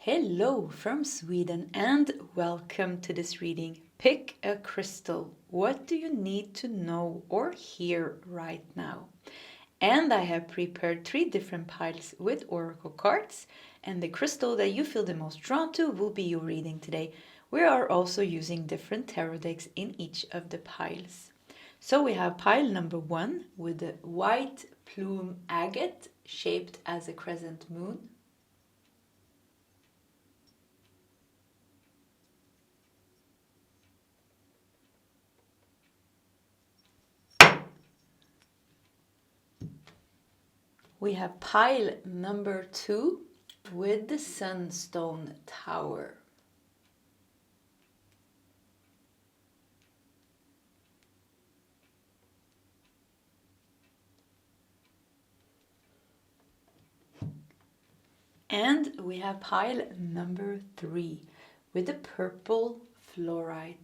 Hello from Sweden and welcome to this reading. Pick a crystal. What do you need to know or hear right now? And I have prepared 3 different piles with oracle cards, and the crystal that you feel the most drawn to will be your reading today. We are also using different tarot decks in each of the piles. So we have pile number 1 with the white plume agate shaped as a crescent moon. We have pile number 2 with the sunstone tower. And we have pile number 3 with the purple flourite.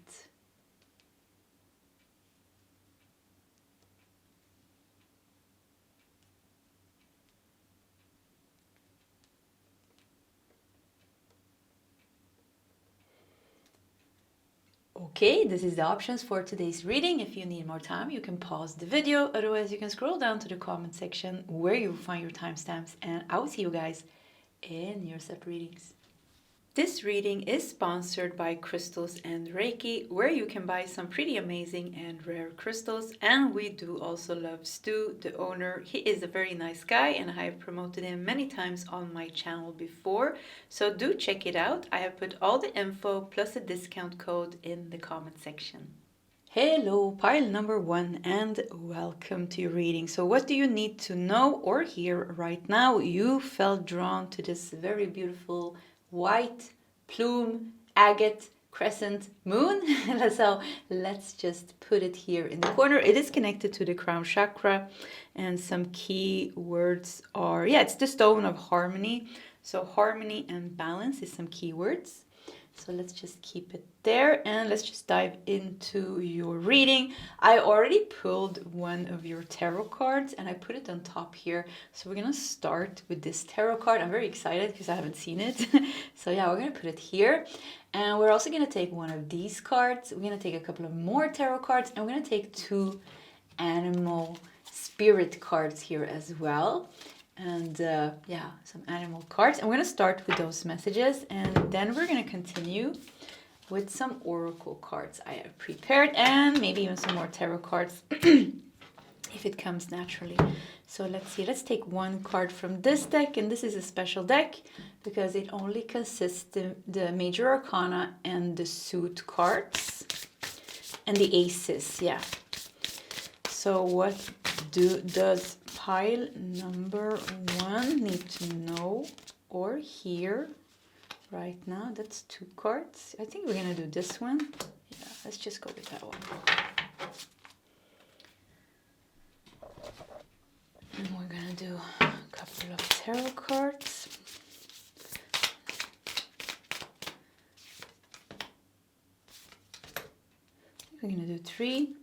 Okay, this is the options for today's reading. If you need more time, you can pause the video. Otherwise, you can scroll down to the comment section where you will find your timestamps. And I will see you guys in your set readings. This reading is sponsored by Crystals and Reiki, where you can buy some pretty amazing and rare crystals. And we do also love Stu, the owner. He is a very nice guy and I have promoted him many times on my channel before. So do check it out. I have put all the info plus a discount code in the comment section. Hello, pile number 1 and welcome to your reading. So what do you need to know or hear right now? You felt drawn to this very beautiful white plume agate crescent moon. So let's just put it here in the corner. It is connected to the crown chakra and some key words are, it's the stone of harmony. So harmony and balance is some key words. So let's just keep it there and let's just dive into your reading. I already pulled one of your tarot cards and I put it on top here. So we're going to start with this tarot card. I'm very excited because I haven't seen it. So yeah, we're going to put it here. And we're also going to take one of these cards. We're going to take a couple of more tarot cards and we're going to take 2 animal spirit cards here as well. And some animal cards. I'm going to start with those messages and then we're going to continue with some oracle cards I have prepared and maybe even some more tarot cards if it comes naturally. So let's see, let's take one card from this deck, and this is a special deck because it only consists of the major arcana and the suit cards and the aces. So what does pile number 1 need to know or hear right now? That's 2 cards. I think we're gonna do this one. Yeah, let's just go with that one. And we're gonna do a couple of tarot cards. We're gonna do 3.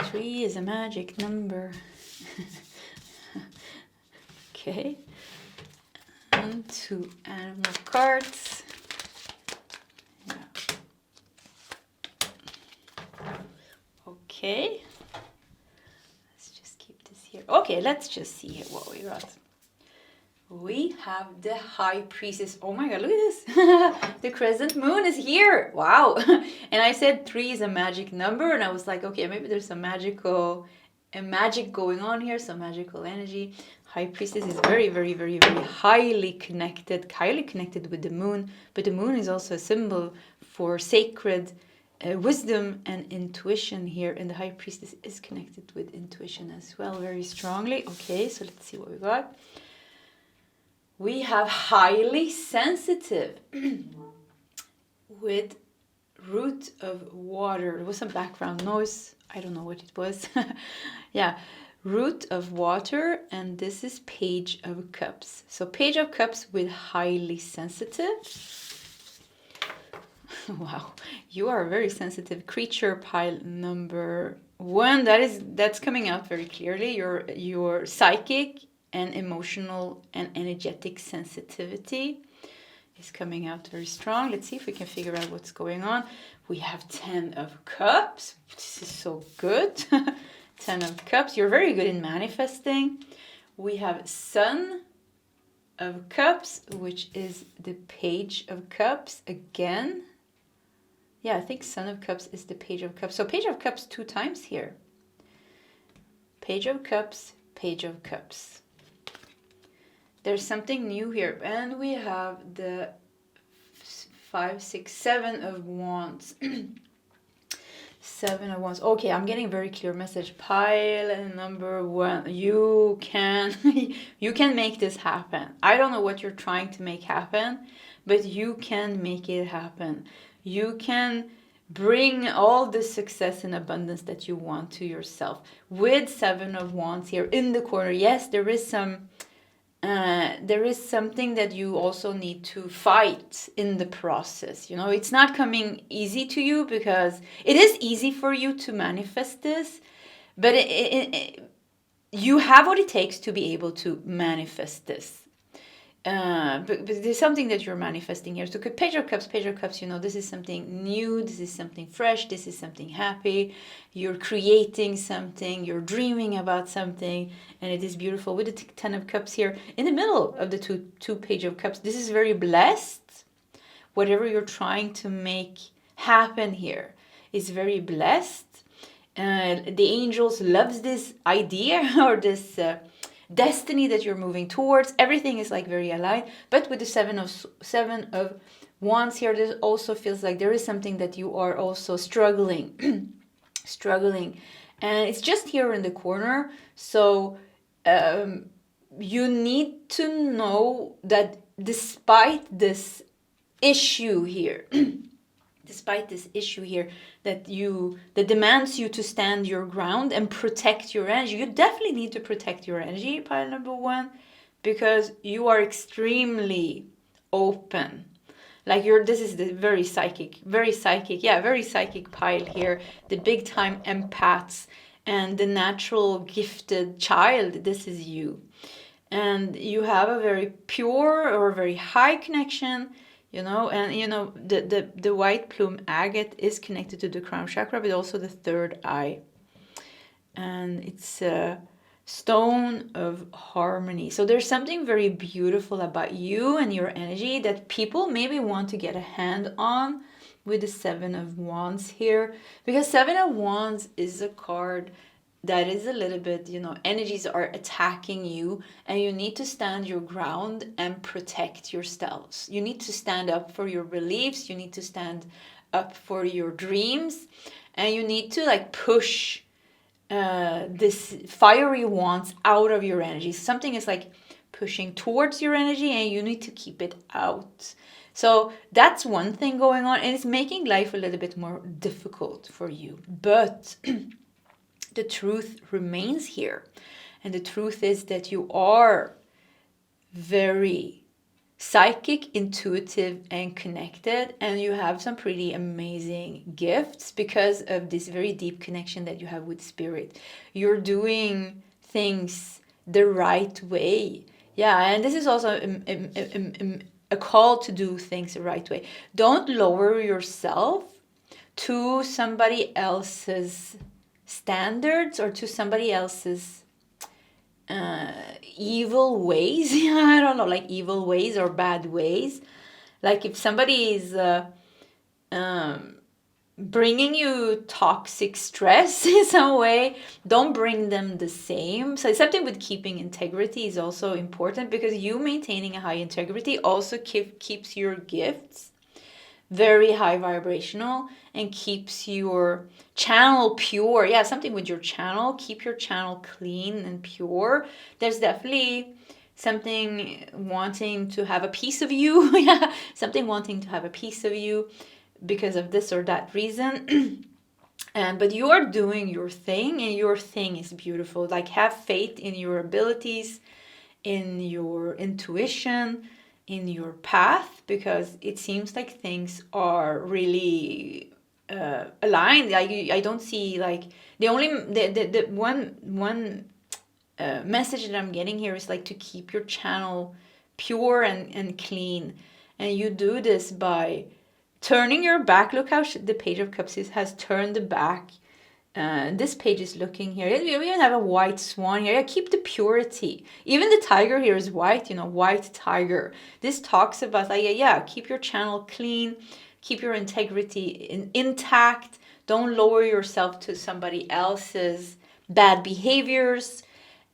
3 is a magic number. Okay. And 2 animal cards. Yeah. Okay. Let's just keep this here. Okay, let's just see what we got. We have the High Priestess. Oh my god, look at this. The crescent moon is here. Wow. And I said 3 is a magic number. And I was like, okay, maybe there's some magic going on here. Some magical energy. High Priestess is very, very, very, very highly connected with the moon. But the moon is also a symbol for sacred wisdom and intuition here. And the High Priestess is connected with intuition as well, very strongly. Okay, so let's see what we got. We have highly sensitive with root of water. There was some background noise. I don't know what it was. Yeah, root of water. And this is Page of Cups. So Page of Cups with highly sensitive. Wow, you are a very sensitive creature. Pile number 1. That's coming out very clearly. You're psychic and emotional and energetic sensitivity is coming out very strong. Let's see if we can figure out what's going on. We have 10 of Cups. This is so good. 10 of Cups. You're very good in manifesting. We have Sun of Cups, which is the Page of Cups again. Yeah, I think Sun of Cups is the Page of Cups. So Page of Cups 2 times here. Page of Cups, Page of Cups. There's something new here. And we have the 5, 6, 7 of Wands. 7 of Wands. Okay, I'm getting a very clear message. Pile number 1. You can make this happen. I don't know what you're trying to make happen, but you can make it happen. You can bring all the success and abundance that you want to yourself. With 7 of Wands here in the corner, yes, there is something that you also need to fight in the process. You know, it's not coming easy to you, because it is easy for you to manifest this, but you have what it takes to be able to manifest this. But there's something that you're manifesting here. So Page of Cups, you know, this is something new, this is something fresh, this is something happy. You're creating something, you're dreaming about something, and it is beautiful. With the 10 of Cups here in the middle of the two Page of Cups, this is very blessed. Whatever you're trying to make happen here is very blessed. The angels loves this idea or this destiny that you're moving towards. Everything is like very aligned. But with the 7 of Wands here, this also feels like there is something that you are also struggling. And it's just here in the corner. So you need to know that despite this issue here, that demands you to stand your ground and protect your energy. You definitely need to protect your energy, pile number 1, because you are extremely open. Like this is the very psychic pile here, the big time empaths and the natural gifted child. This is you. And you have a very pure or very high connection. You know, and you know, the white plume agate is connected to the crown chakra, but also the third eye. And it's a stone of harmony. So there's something very beautiful about you and your energy that people maybe want to get a hand on with the 7 of Wands here. Because 7 of Wands is a card that is a little bit, you know, energies are attacking you, and you need to stand your ground and protect yourselves. You need to stand up for your beliefs, you need to stand up for your dreams, and you need to like push this fiery wands out of your energy. Something is like pushing towards your energy, and you need to keep it out. So that's one thing going on, and it's making life a little bit more difficult for you. But the truth remains here. And the truth is that you are very psychic, intuitive, and connected. And you have some pretty amazing gifts because of this very deep connection that you have with spirit. You're doing things the right way. Yeah, and this is also a call to do things the right way. Don't lower yourself to somebody else's standards or to somebody else's evil ways. I don't know, like evil ways or bad ways. Like if somebody is bringing you toxic stress in some way, don't bring them the same. So something with keeping integrity is also important, because you maintaining a high integrity also keeps your gifts very high vibrational and keeps your channel pure. Yeah, something with your channel. Keep your channel clean and pure. There's definitely something wanting to have a piece of you. Yeah, something wanting to have a piece of you because of this or that reason. But you are doing your thing, and your thing is beautiful. Like, have faith in your abilities, in your intuition, in your path, because it seems like things are really aligned. I don't see like the one message that I'm getting here is like to keep your channel pure and clean. And you do this by turning your back. Look how the Page of Cups has turned the back. This page is looking here. We even have a white swan here. Yeah, keep the purity. Even the tiger here is white, you know, white tiger. This talks about like, yeah, keep your channel clean, keep your integrity intact. Don't lower yourself to somebody else's bad behaviors,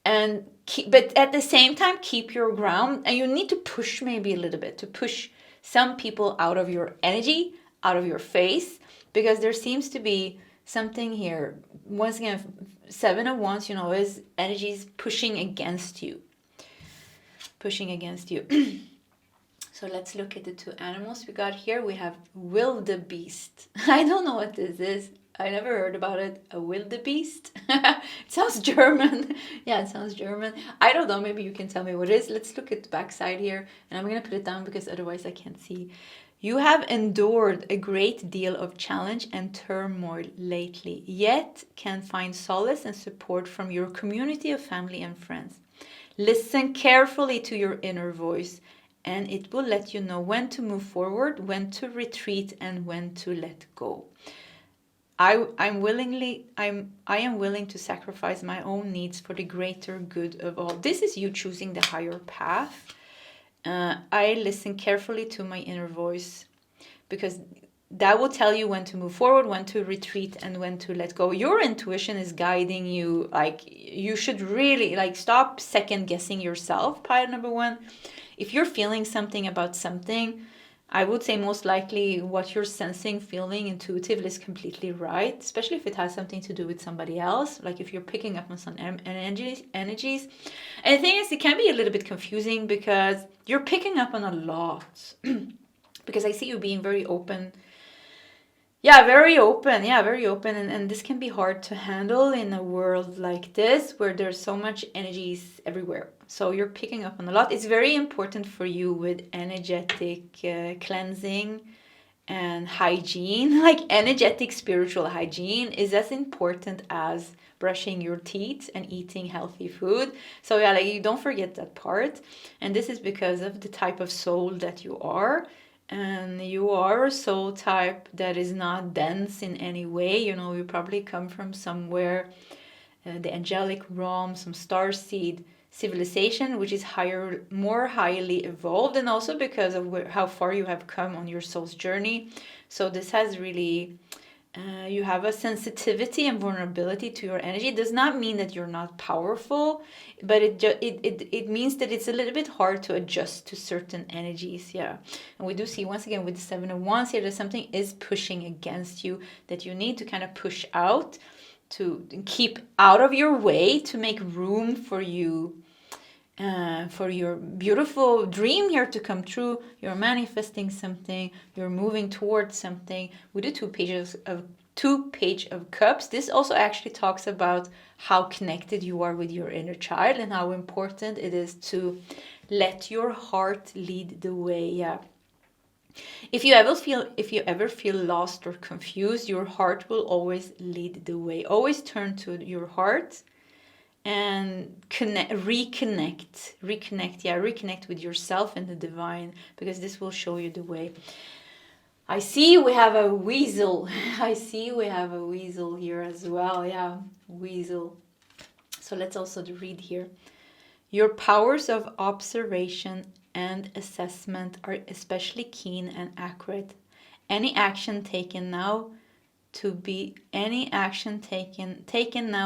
and but at the same time keep your ground. And you need to push maybe a little bit, to push some people out of your energy, out of your face, because there seems to be something here. Once again, 7 of Wands, you know, is energies pushing against you. Pushing against you. So let's look at the 2 animals we got here. We have wildebeest. I don't know what this is. I never heard about it. A wildebeest? It sounds German. Yeah, it sounds German. I don't know. Maybe you can tell me what it is. Let's look at the backside here. And I'm going to put it down because otherwise I can't see. You have endured a great deal of challenge and turmoil lately, yet can find solace and support from your community of family and friends. Listen carefully to your inner voice, and it will let you know when to move forward, when to retreat, and when to let go. I am willing to sacrifice my own needs for the greater good of all. This is you choosing the higher path. I listen carefully to my inner voice, because that will tell you when to move forward, when to retreat, and when to let go. Your intuition is guiding you. Like, you should really like stop second guessing yourself. Pile number 1. If you're feeling something about something, I would say most likely what you're sensing, feeling, intuitively is completely right, especially if it has something to do with somebody else. Like if you're picking up on some energies. And the thing is, it can be a little bit confusing because you're picking up on a lot. Because I see you being very open. Yeah, very open. Yeah, very open. And this can be hard to handle in a world like this where there's so much energies everywhere. So you're picking up on a lot. It's very important for you with energetic cleansing and hygiene. Like energetic spiritual hygiene is as important as brushing your teeth and eating healthy food. So yeah, like you don't forget that part. And this is because of the type of soul that you are. And you are a soul type that is not dense in any way. You know, you probably come from somewhere, the angelic realm, some starseed civilization, which is higher, more highly evolved, and also because of how far you have come on your soul's journey. So this has really, you have a sensitivity and vulnerability to your energy. It does not mean that you're not powerful, but it means that it's a little bit hard to adjust to certain energies. Yeah, and we do see once again with the 7 of Wands here that something is pushing against you that you need to kind of push out, to keep out of your way, to make room for you. For your beautiful dream here to come true. You're manifesting something, you're moving towards something. We do 2 Page of Cups. This also actually talks about how connected you are with your inner child and how important it is to let your heart lead the way. Yeah. If you ever feel lost or confused, your heart will always lead the way. Always turn to your heart and reconnect with yourself and the divine, because this will show you the way. I see we have a weasel. I see we have a weasel here as well. Yeah, weasel. So let's also read here. Your powers of observation and assessment are especially keen and accurate. Any action taken now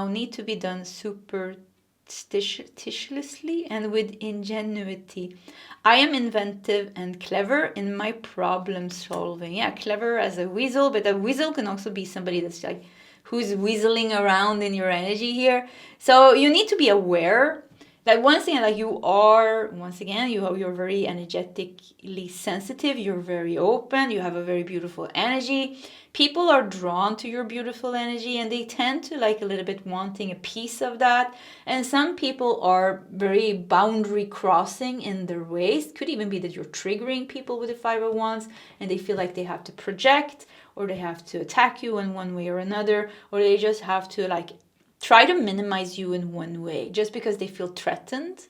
need to be done superstitiously and with ingenuity. I am inventive and clever in my problem solving. Yeah, clever as a weasel, but a weasel can also be somebody that's like who's weaseling around in your energy here. So you need to be aware that once again, like you're very energetically sensitive, you're very open, you have a very beautiful energy. People are drawn to your beautiful energy and they tend to like a little bit wanting a piece of that. And some people are very boundary crossing in their ways. Could even be that you're triggering people with the 5 of Wands and they feel like they have to project, or they have to attack you in one way or another, or they just have to like try to minimize you in one way just because they feel threatened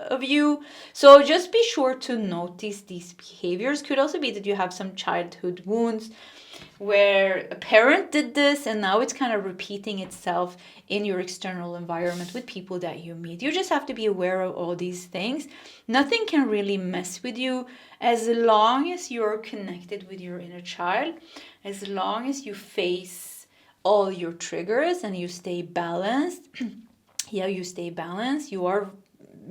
of you. So just be sure to notice these behaviors. Could also be that you have some childhood wounds where a parent did this and now it's kind of repeating itself in your external environment with people that you meet. You just have to be aware of all these things. Nothing can really mess with you as long as you're connected with your inner child, as long as you face all your triggers and you stay balanced. Yeah, you stay balanced. You are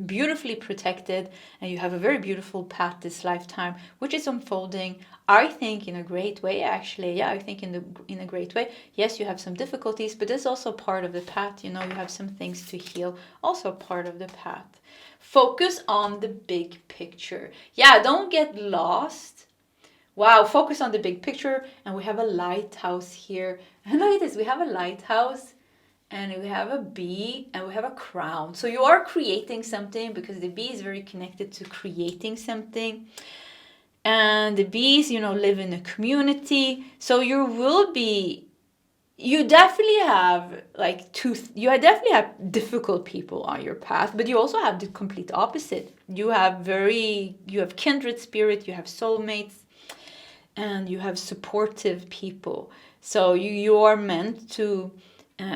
beautifully protected and you have a very beautiful path this lifetime, which is unfolding, I think, in a great way. Actually, yeah, I think in a great way. Yes, you have some difficulties, but it's also part of the path. You know, you have some things to heal, also part of the path. Focus on the big picture. Yeah, don't get lost. Wow, focus on the big picture. And we have a lighthouse here. And look at this, we have a lighthouse and we have a bee and we have a crown. So you are creating something because the bee is very connected to creating something. And the bees, you know, live in a community. So you definitely have you definitely have difficult people on your path, but you also have the complete opposite. You have kindred spirit, you have soulmates, and you have supportive people. So you are meant to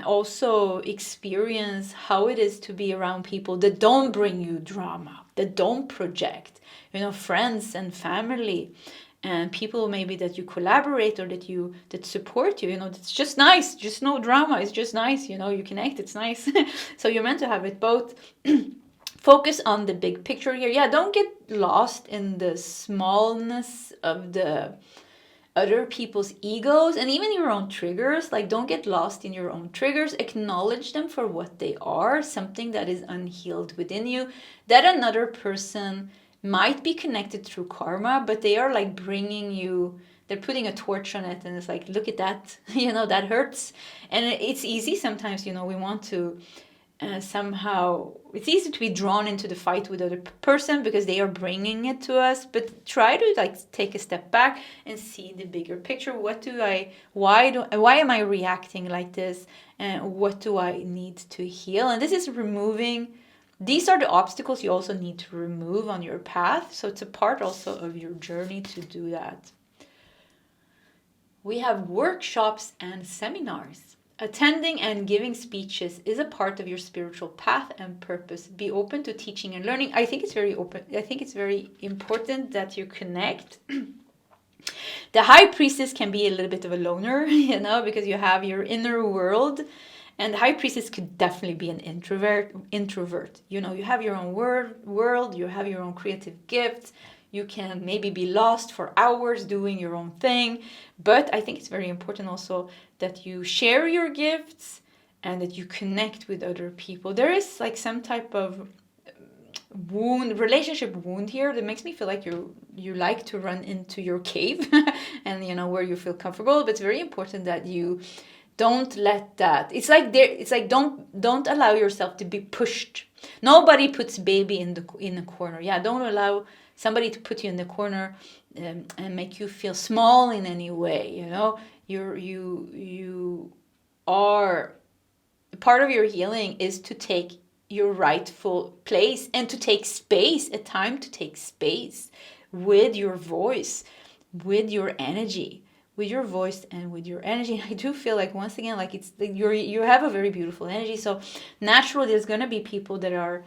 also experience how it is to be around people that don't bring you drama, that don't project, you know, friends and family and people maybe that you collaborate or that support you, you know, it's just nice, just no drama, it's just nice, you know, you connect, it's nice. So you're meant to have it both. Focus on the big picture here. Yeah, don't get lost in the smallness of the other people's egos and even your own triggers. Like, don't get lost in your own triggers. Acknowledge them for what they are, something that is unhealed within you, that another person might be connected through karma, but they are like they're putting a torch on it and it's like, look at that, you know, that hurts. And it's easy sometimes, you know, we want to somehow, it's easy to be drawn into the fight with other person because they are bringing it to us, but try to like take a step back and see the bigger picture. Why am I reacting like this, and what do I need to heal? And this is these are the obstacles you also need to remove on your path. So it's a part also of your journey to do that. We have workshops and seminars. Attending and giving speeches is a part of your spiritual path and purpose. Be open to teaching and learning. I think it's very important that you connect. The high priestess can be a little bit of a loner, you know, because you have your inner world. And the high priestess could definitely be an introvert. You know, you have your own world, you have your own creative gifts. You can maybe be lost for hours doing your own thing. But I think it's very important also that you share your gifts and that you connect with other people. There is like some type of relationship wound here that makes me feel like you like to run into your cave and, you know, where you feel comfortable. But it's very important that you don't let that. It's like don't allow yourself to be pushed. Nobody puts baby in the corner. Yeah, don't allow somebody to put you in the corner and make you feel small in any way. You know, you are part of your healing is to take your rightful place and to take space, a time to take space with your voice, with your energy. With your voice and with your energy. I do feel like, once again, like it's like you have a very beautiful energy. So naturally, there's gonna be people that are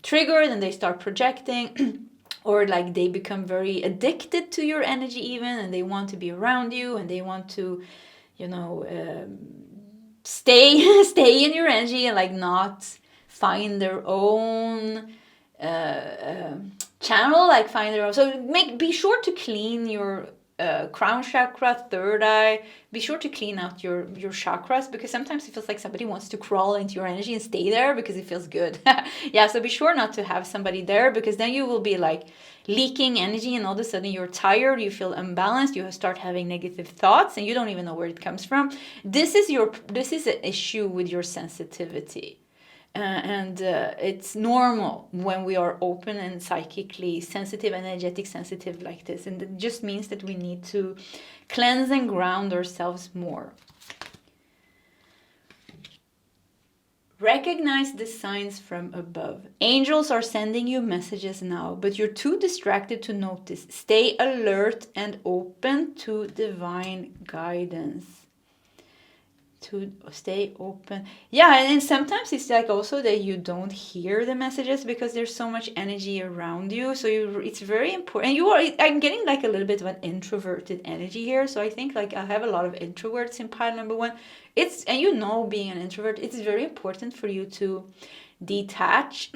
triggered and they start projecting, or like they become very addicted to your energy even, and they want to be around you and they want to, you know, stay in your energy and like not find their own channel, like find their own. So be sure to clean your crown chakra, third eye. Be sure to clean out your chakras, because sometimes it feels like somebody wants to crawl into your energy and stay there because it feels good. Yeah, so be sure not to have somebody there, because then you will be like leaking energy and all of a sudden you're tired, you feel unbalanced, you start having negative thoughts and you don't even know where it comes from. This is an issue with your sensitivity. And it's normal when we are open and psychically sensitive, energetic sensitive like this. And it just means that we need to cleanse and ground ourselves more. Recognize the signs from above. Angels are sending you messages now, but you're too distracted to notice. Stay alert and open to divine guidance. To stay open. Yeah, and sometimes it's like also that you don't hear the messages because there's so much energy around you. So it's very important. I'm getting like a little bit of an introverted energy here. So I think like I have a lot of introverts in pile number 1. And being an introvert, it's very important for you to detach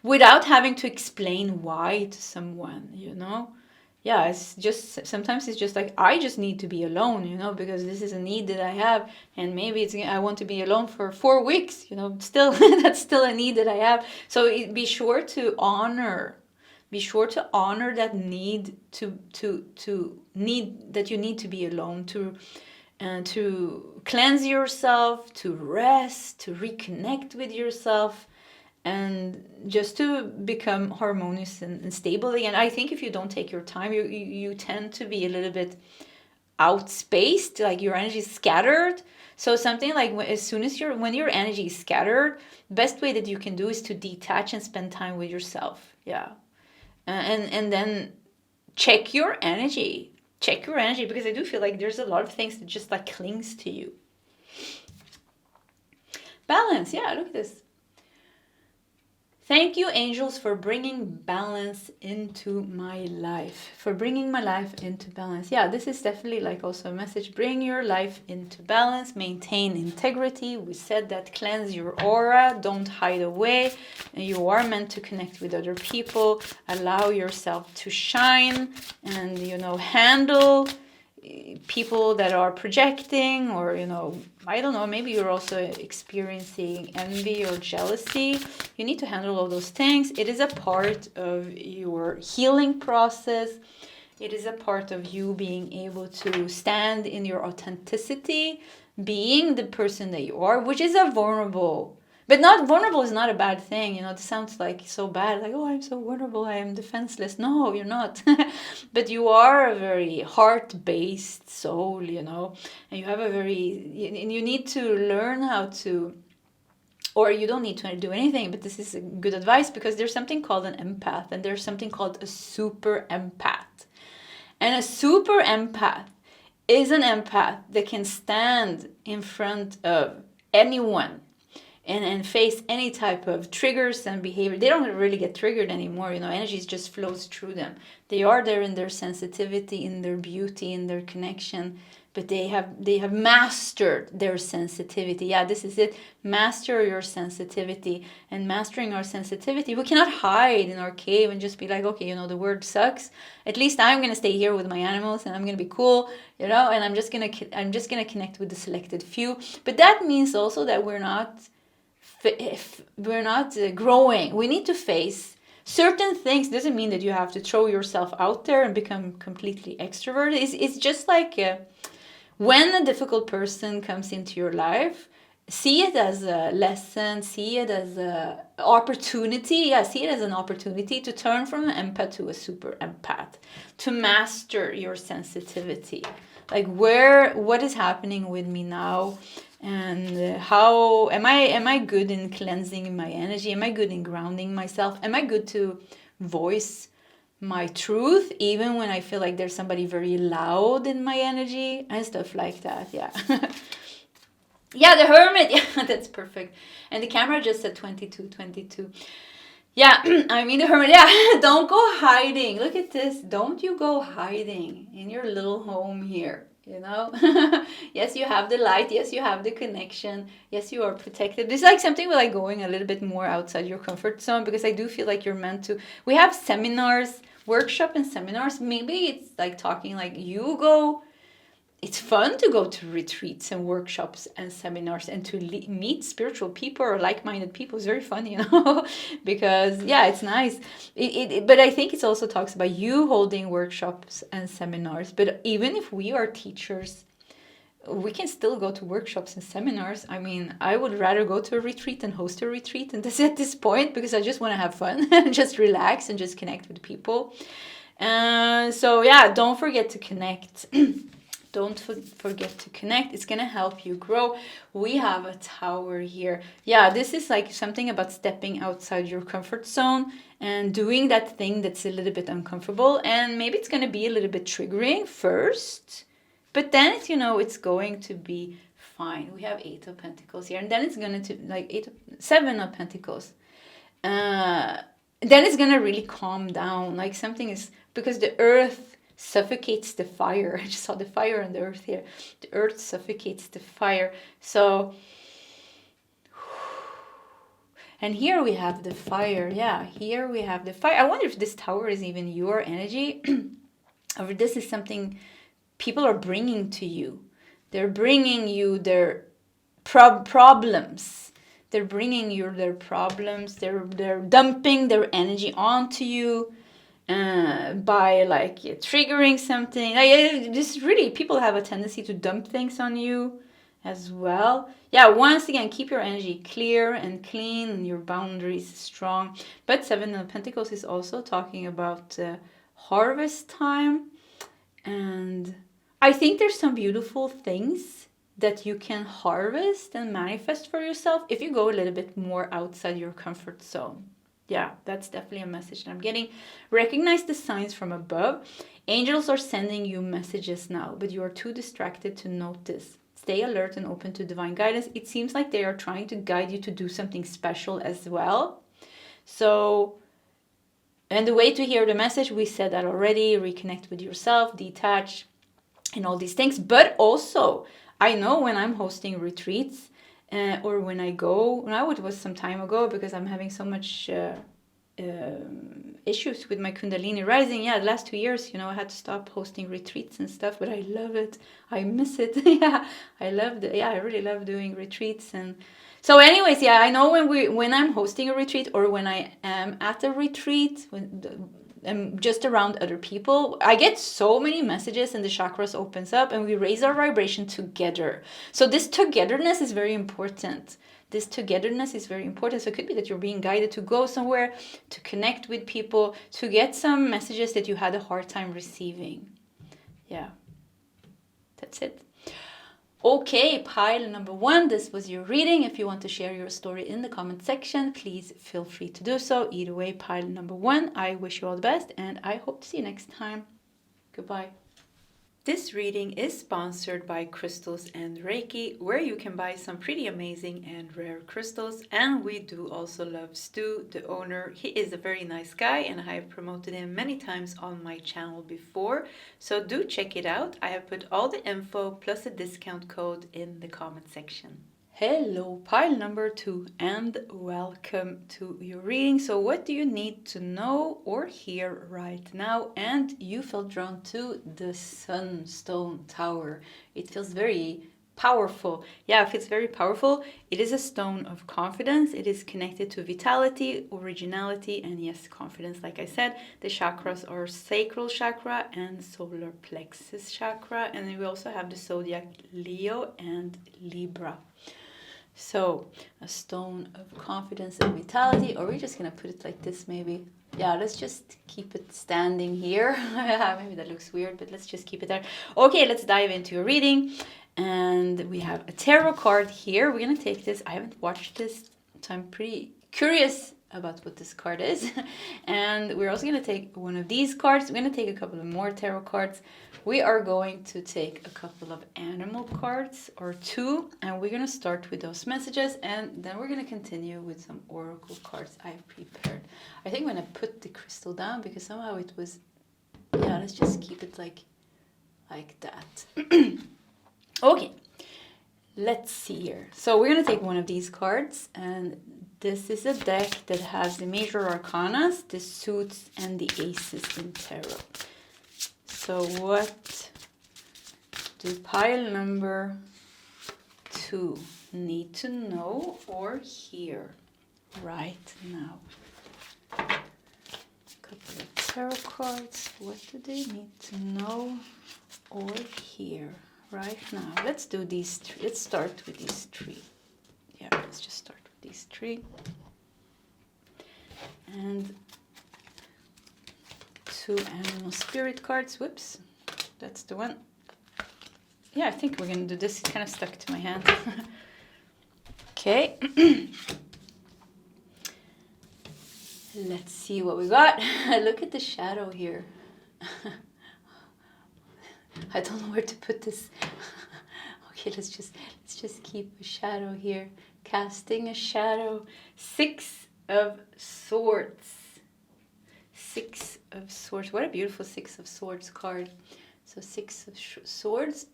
without having to explain why to someone, Yeah, it's just, sometimes it's just like, I just need to be alone, because this is a need that I have. And maybe I want to be alone for 4 weeks, still, that's still a need that I have. So be sure to honor that need that you need to be alone, to cleanse yourself, to rest, to reconnect with yourself, and just to become harmonious and stable again. I think if you don't take your time, you tend to be a little bit outspaced, like your energy is scattered. So something like when your energy is scattered, best way that you can do is to detach and spend time with yourself. Yeah. And then check your energy, because I do feel like there's a lot of things that just like clings to you. Balance. Yeah, look at this. Thank you, angels, for bringing balance into my life. For bringing my life into balance. Yeah, this is definitely like also a message. Bring your life into balance. Maintain integrity. We said that. Cleanse your aura. Don't hide away. And you are meant to connect with other people. Allow yourself to shine. And, handle people that are projecting, or I don't know, maybe you're also experiencing envy or jealousy. You need to handle all those things. It is a part of your healing process. It is a part of you being able to stand in your authenticity, being the person that you are, which is a vulnerable. But not vulnerable is not a bad thing. It sounds like so bad. Like, oh, I'm so vulnerable. I am defenseless. No, you're not. But you are a very heart-based soul, And you have and you need to learn how to, or you don't need to do anything, but this is good advice, because there's something called an empath, and there's something called a super empath. And a super empath is an empath that can stand in front of anyone and face any type of triggers and behavior. They don't really get triggered anymore, energy just flows through them. They are there in their sensitivity, in their beauty, in their connection, but they have mastered their sensitivity. Yeah, this is it. Master your sensitivity. And mastering our sensitivity, we cannot hide in our cave and just be like, okay, the world sucks. At least I'm going to stay here with my animals and I'm going to be cool, and I'm just going to connect with the selected few. But that means also that we're not growing. We need to face certain things. Doesn't mean that you have to throw yourself out there and become completely extroverted. It's just like when a difficult person comes into your life, see it as a lesson, see it as an opportunity. Yeah, see it as an opportunity to turn from an empath to a super empath, to master your sensitivity. Like what is happening with me now? And how am I good in cleansing my energy? Am I good in grounding myself? Am I good to voice my truth even when I feel like there's somebody very loud in my energy and stuff like that? Yeah. Yeah, the Hermit. Yeah, that's perfect. And the camera just said 22. Yeah, I mean the Hermit. Yeah, don't go hiding. Look at this. Don't you go hiding in your little home here. Yes, you have the light. Yes, you have the connection. Yes, you are protected. This is like something with like going a little bit more outside your comfort zone, because I do feel like you're meant to. We have seminars, workshop and seminars. Maybe it's like talking like you go. It's fun to go to retreats and workshops and seminars and to meet spiritual people or like-minded people. It's very fun, because yeah, it's nice. But I think it also talks about you holding workshops and seminars. But even if we are teachers, we can still go to workshops and seminars. I mean, I would rather go to a retreat and host a retreat, and that's at this point, because I just want to have fun and just relax and just connect with people. So yeah, don't forget to connect. Don't forget to connect. It's going to help you grow. We have a tower here. Yeah, this is like something about stepping outside your comfort zone and doing that thing that's a little bit uncomfortable. And maybe it's going to be a little bit triggering first. But then, it's going to be fine. We have 8 of Pentacles here. And then it's going to, 7 of Pentacles. Then it's going to really calm down. Like something is, because the earth suffocates the fire. I just saw the fire on the earth here. The earth suffocates the fire. So, and here we have the fire. Yeah, here we have the fire. I wonder if this tower is even your energy. Or this is something people are bringing to you. They're bringing you their problems. They're bringing you their problems. They're dumping their energy onto you. By triggering something. Just really, people have a tendency to dump things on you as well. Yeah, once again, keep your energy clear and clean and your boundaries strong. But 7 of Pentacles is also talking about harvest time. And I think there's some beautiful things that you can harvest and manifest for yourself if you go a little bit more outside your comfort zone. Yeah, that's definitely a message that I'm getting. Recognize the signs from above. Angels are sending you messages now, but you are too distracted to notice. Stay alert and open to divine guidance. It seems like they are trying to guide you to do something special as well. So, and the way to hear the message, we said that already. Reconnect with yourself, detach, and all these things. But also, I know when I'm hosting retreats, or when now it was some time ago because I'm having so much issues with my Kundalini rising. Yeah, the last 2 years, I had to stop hosting retreats and stuff, but I love it. I miss it. Yeah, I really love doing retreats. And so anyways, yeah, I know when I'm hosting a retreat or when I am at a retreat, I'm just around other people, I get so many messages and the chakras opens up and we raise our vibration together. So this togetherness is very important. So it could be that you're being guided to go somewhere, to connect with people, to get some messages that you had a hard time receiving. Yeah, that's it. Okay, pile number 1, this was your reading. If you want to share your story in the comment section, please feel free to do so. Either way, pile number 1, I wish you all the best and I hope to see you next time. Goodbye. This reading is sponsored by Crystals and Reiki, where you can buy some pretty amazing and rare crystals. And we do also love Stu, the owner. He is a very nice guy and I have promoted him many times on my channel before. So do check it out. I have put all the info plus a discount code in the comment section. Hello, pile number 2, and welcome to your reading. So what do you need to know or hear right now? And you felt drawn to the sunstone tower. It feels very powerful. Yeah, it feels very powerful. It is a stone of confidence. It is connected to vitality, originality, and yes, confidence. Like I said, the chakras are sacral chakra and solar plexus chakra. And then we also have the zodiac Leo and Libra. So, a stone of confidence and vitality, or we're just going to put it like this maybe. Yeah, let's just keep it standing here. Maybe that looks weird, but let's just keep it there. Okay, let's dive into your reading. And we have a tarot card here. We're going to take this. I haven't watched this, so I'm pretty curious about what this card is. And we're also going to take one of these cards. We're going to take a couple of more tarot cards. We are going to take a couple of animal cards or 2, and we're going to start with those messages, and then we're going to continue with some oracle cards I've prepared. I think I'm going to put the crystal down because somehow it was, yeah, let's just keep it like that. Okay, let's see here. So we're going to take one of these cards, and this is a deck that has the major arcanas, the suits, and the aces in tarot. So what do pile number 2 need to know or hear right now? A couple of tarot cards. What do they need to know or hear right now? Let's do these 3. Let's start with these 3. Yeah, let's just start with these 3. And 2 animal spirit cards. Whoops, that's the one. yeah, I think we're going to do this. It's kind of stuck to my hand. Okay. Let's see what we got. Look at the shadow here. I don't know where to put this. Okay, let's just keep a shadow here. Casting a shadow. 6 of Swords. 6 of Swords. What a beautiful 6 of Swords card. So 6 of Swords.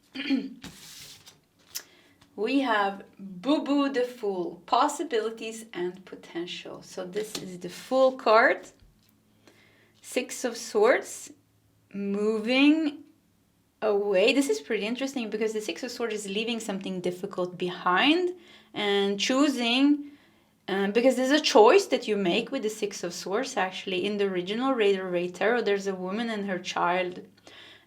We have Boo-Boo the Fool. Possibilities and potential. So this is the Fool card. 6 of Swords. Moving away. This is pretty interesting because the 6 of Swords is leaving something difficult behind and choosing, because there's a choice that you make with the 6 of Swords. Actually, in the original Rider-Waite Tarot, there's a woman and her child,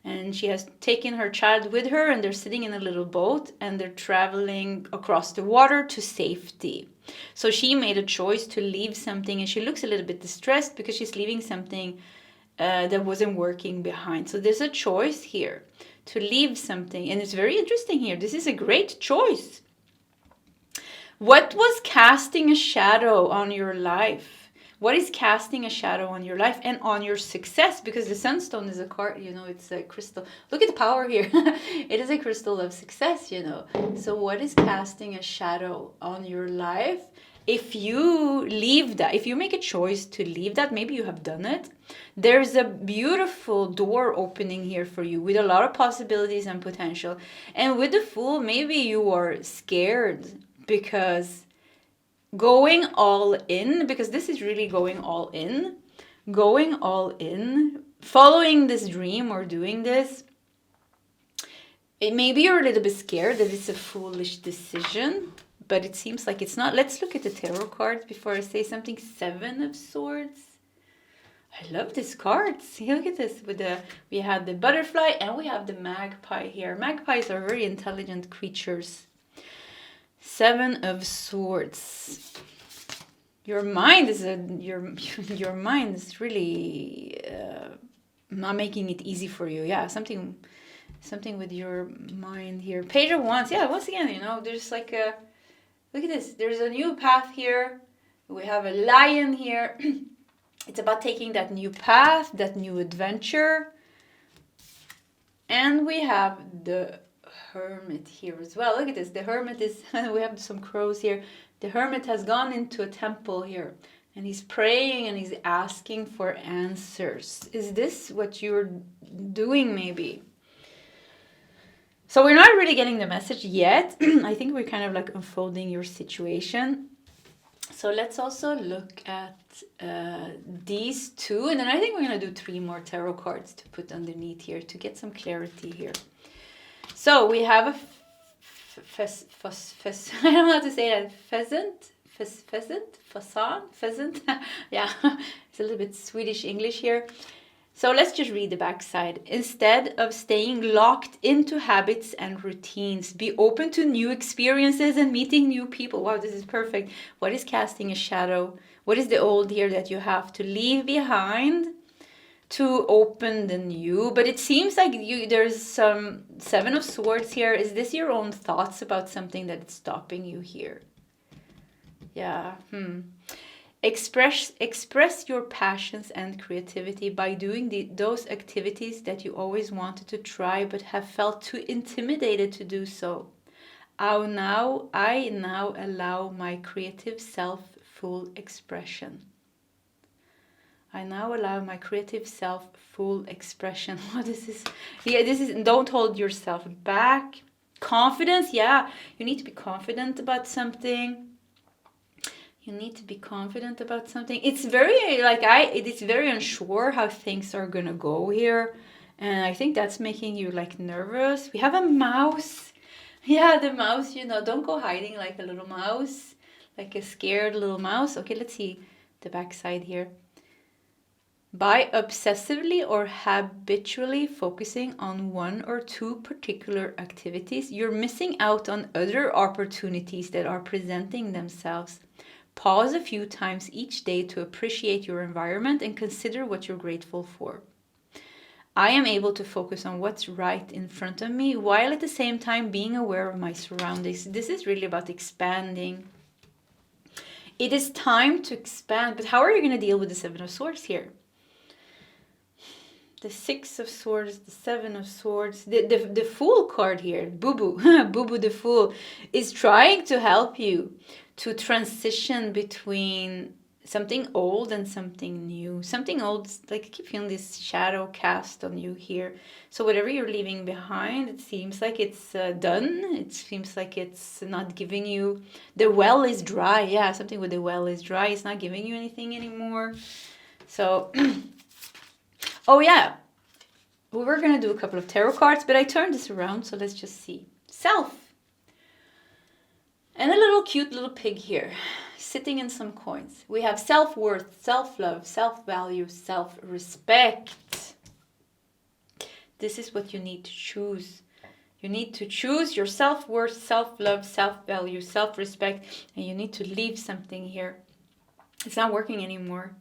and she has taken her child with her, and they're sitting in a little boat and they're traveling across the water to safety. So she made a choice to leave something, and she looks a little bit distressed because she's leaving something that wasn't working behind. So there's a choice here to leave something, and it's very interesting here. This is a great choice. What was casting a shadow on your life? What is casting a shadow on your life and on your success? Because the sunstone is a card, you know, it's a crystal. Look at the power here. It is a crystal of success, you know. So what is casting a shadow on your life? If you leave that, if you make a choice to leave that, maybe you have done it, there's a beautiful door opening here for you with a lot of possibilities and potential. And with the Fool, maybe you are scared because going all in, because this is really going all in, following this dream or doing this, maybe you're a little bit scared that it's a foolish decision. But it seems like it's not. Let's look at the tarot cards before I say something. 7 of Swords. I love this card. See, look at this. We have the butterfly and we have the magpie here. Magpies are very intelligent creatures. 7 of Swords. Your mind is your mind is really not making it easy for you. Yeah, something with your mind here. Page of Wands. Yeah, once again, you know, there's like a. Look at this. There's a new path here. We have a lion here. It's about taking that new path, that new adventure. And we have the Hermit here as well. Look at this. The Hermit is, we have some crows here. The Hermit has gone into a temple here. And he's praying and he's asking for answers. Is this what you're doing maybe? So we're not really getting the message yet. I think we're kind of like unfolding your situation. So let's also look at these 2. And then I think we're going to do 3 more tarot cards to put underneath here to get some clarity here. So we have a I don't know how to say that. Pheasant. Yeah, it's a little bit Swedish English here. So let's just read the back side. Instead of staying locked into habits and routines, be open to new experiences and meeting new people. Wow, this is perfect. What is casting a shadow? What is the old here that you have to leave behind to open the new? But it seems like there's some 7 of Swords here. Is this your own thoughts about something that's stopping you here? Yeah. Express your passions and creativity by doing those activities that you always wanted to try but have felt too intimidated to do so. I now allow my creative self full expression. I now allow my creative self full expression. What is this? Yeah, this is, don't hold yourself back. Confidence, yeah, you need to be confident about something. You need to be confident about something. It's very, it's very unsure how things are gonna go here. And I think that's making you like nervous. We have a mouse. Yeah, the mouse, you know, don't go hiding like a little mouse, like a scared little mouse. Okay, let's see the back side here. By obsessively or habitually focusing on 1 or 2 particular activities, you're missing out on other opportunities that are presenting themselves. Pause a few times each day to appreciate your environment and consider what you're grateful for. I am able to focus on what's right in front of me while at the same time being aware of my surroundings. This is really about expanding. It is time to expand, but how are you going to deal with the Seven of Swords here? The Six of Swords, the Seven of Swords, the Fool card here, Boo-Boo, Boo-Boo the Fool, is trying to help you to transition between something old and something new. Something old, like I keep feeling this shadow cast on you here. So whatever you're leaving behind, it seems like it's done. It seems like it's not giving you, the well is dry. Yeah, something with the well is dry. It's not giving you anything anymore. So, oh yeah, we were going to do a couple of tarot cards, but I turned this around, so let's just see. Self. And a little cute little pig here, sitting in some coins. We have self-worth, self-love, self-value, self-respect. This is what you need to choose. You need to choose your self-worth, self-love, self-value, self-respect, and you need to leave something here. It's not working anymore.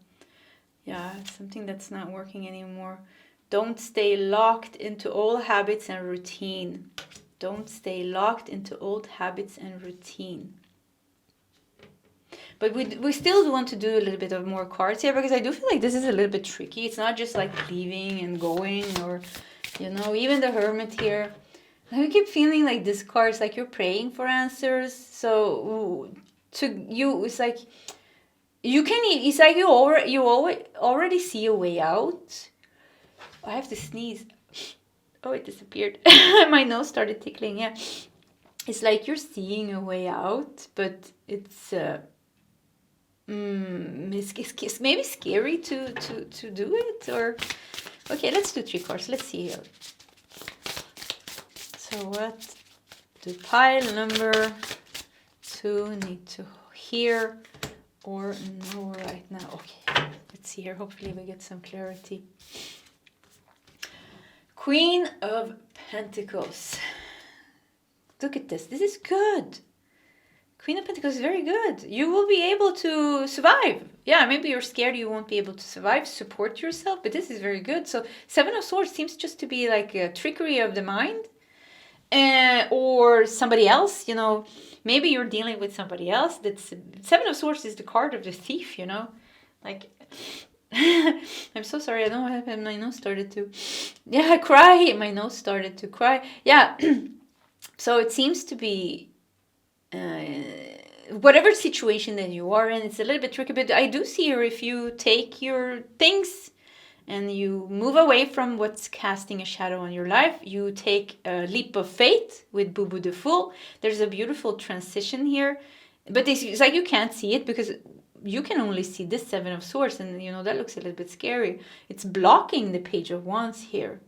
Yeah, it's something that's not working anymore. Don't stay locked into old habits and routine. Don't stay locked into old habits and routine. But we still want to do a little bit of more cards here, because I do feel like this is a little bit tricky. It's not just like leaving and going, or, you know, even the Hermit here. I keep feeling like this card is like you're praying for answers. So to you, it's like you can. It's like you already see a way out. I have to sneeze. Oh, it disappeared. My nose started tickling. Yeah, it's like you're seeing a way out, but it's maybe scary to do it. Or okay, let's do 3 cards. Let's see here. So what do pile number 2 need to hear or know right now? Okay, let's see here. Hopefully we get some clarity. Queen of Pentacles. Look at this. This is good. Queen of Pentacles is very good. You will be able to survive. Yeah, maybe you're scared you won't be able to survive. Support yourself, but this is very good. So 7 of Swords seems just to be like a trickery of the mind. Or somebody else, you know. Maybe you're dealing with somebody else. That's 7 of Swords is the card of the thief, you know. Like... I'm so sorry. I don't have my nose started to cry. My nose started to cry. Yeah. So it seems to be whatever situation that you are in, it's a little bit tricky. But I do see here, if you take your things and you move away from what's casting a shadow on your life, you take a leap of faith with Boo-Boo the Fool. There's a beautiful transition here, but it's like you can't see it because you can only see this 7 of Swords, and you know that looks a little bit scary. It's blocking the Page of Wands here.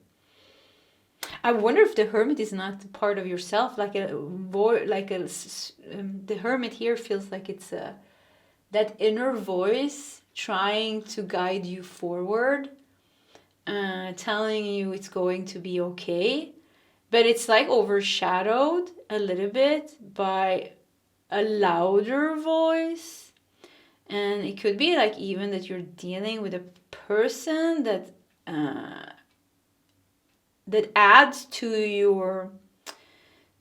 I wonder if the Hermit is not part of yourself, the Hermit here feels like it's that inner voice trying to guide you forward, telling you it's going to be okay, but it's like overshadowed a little bit by a louder voice. And it could be like even that you're dealing with a person that that adds to your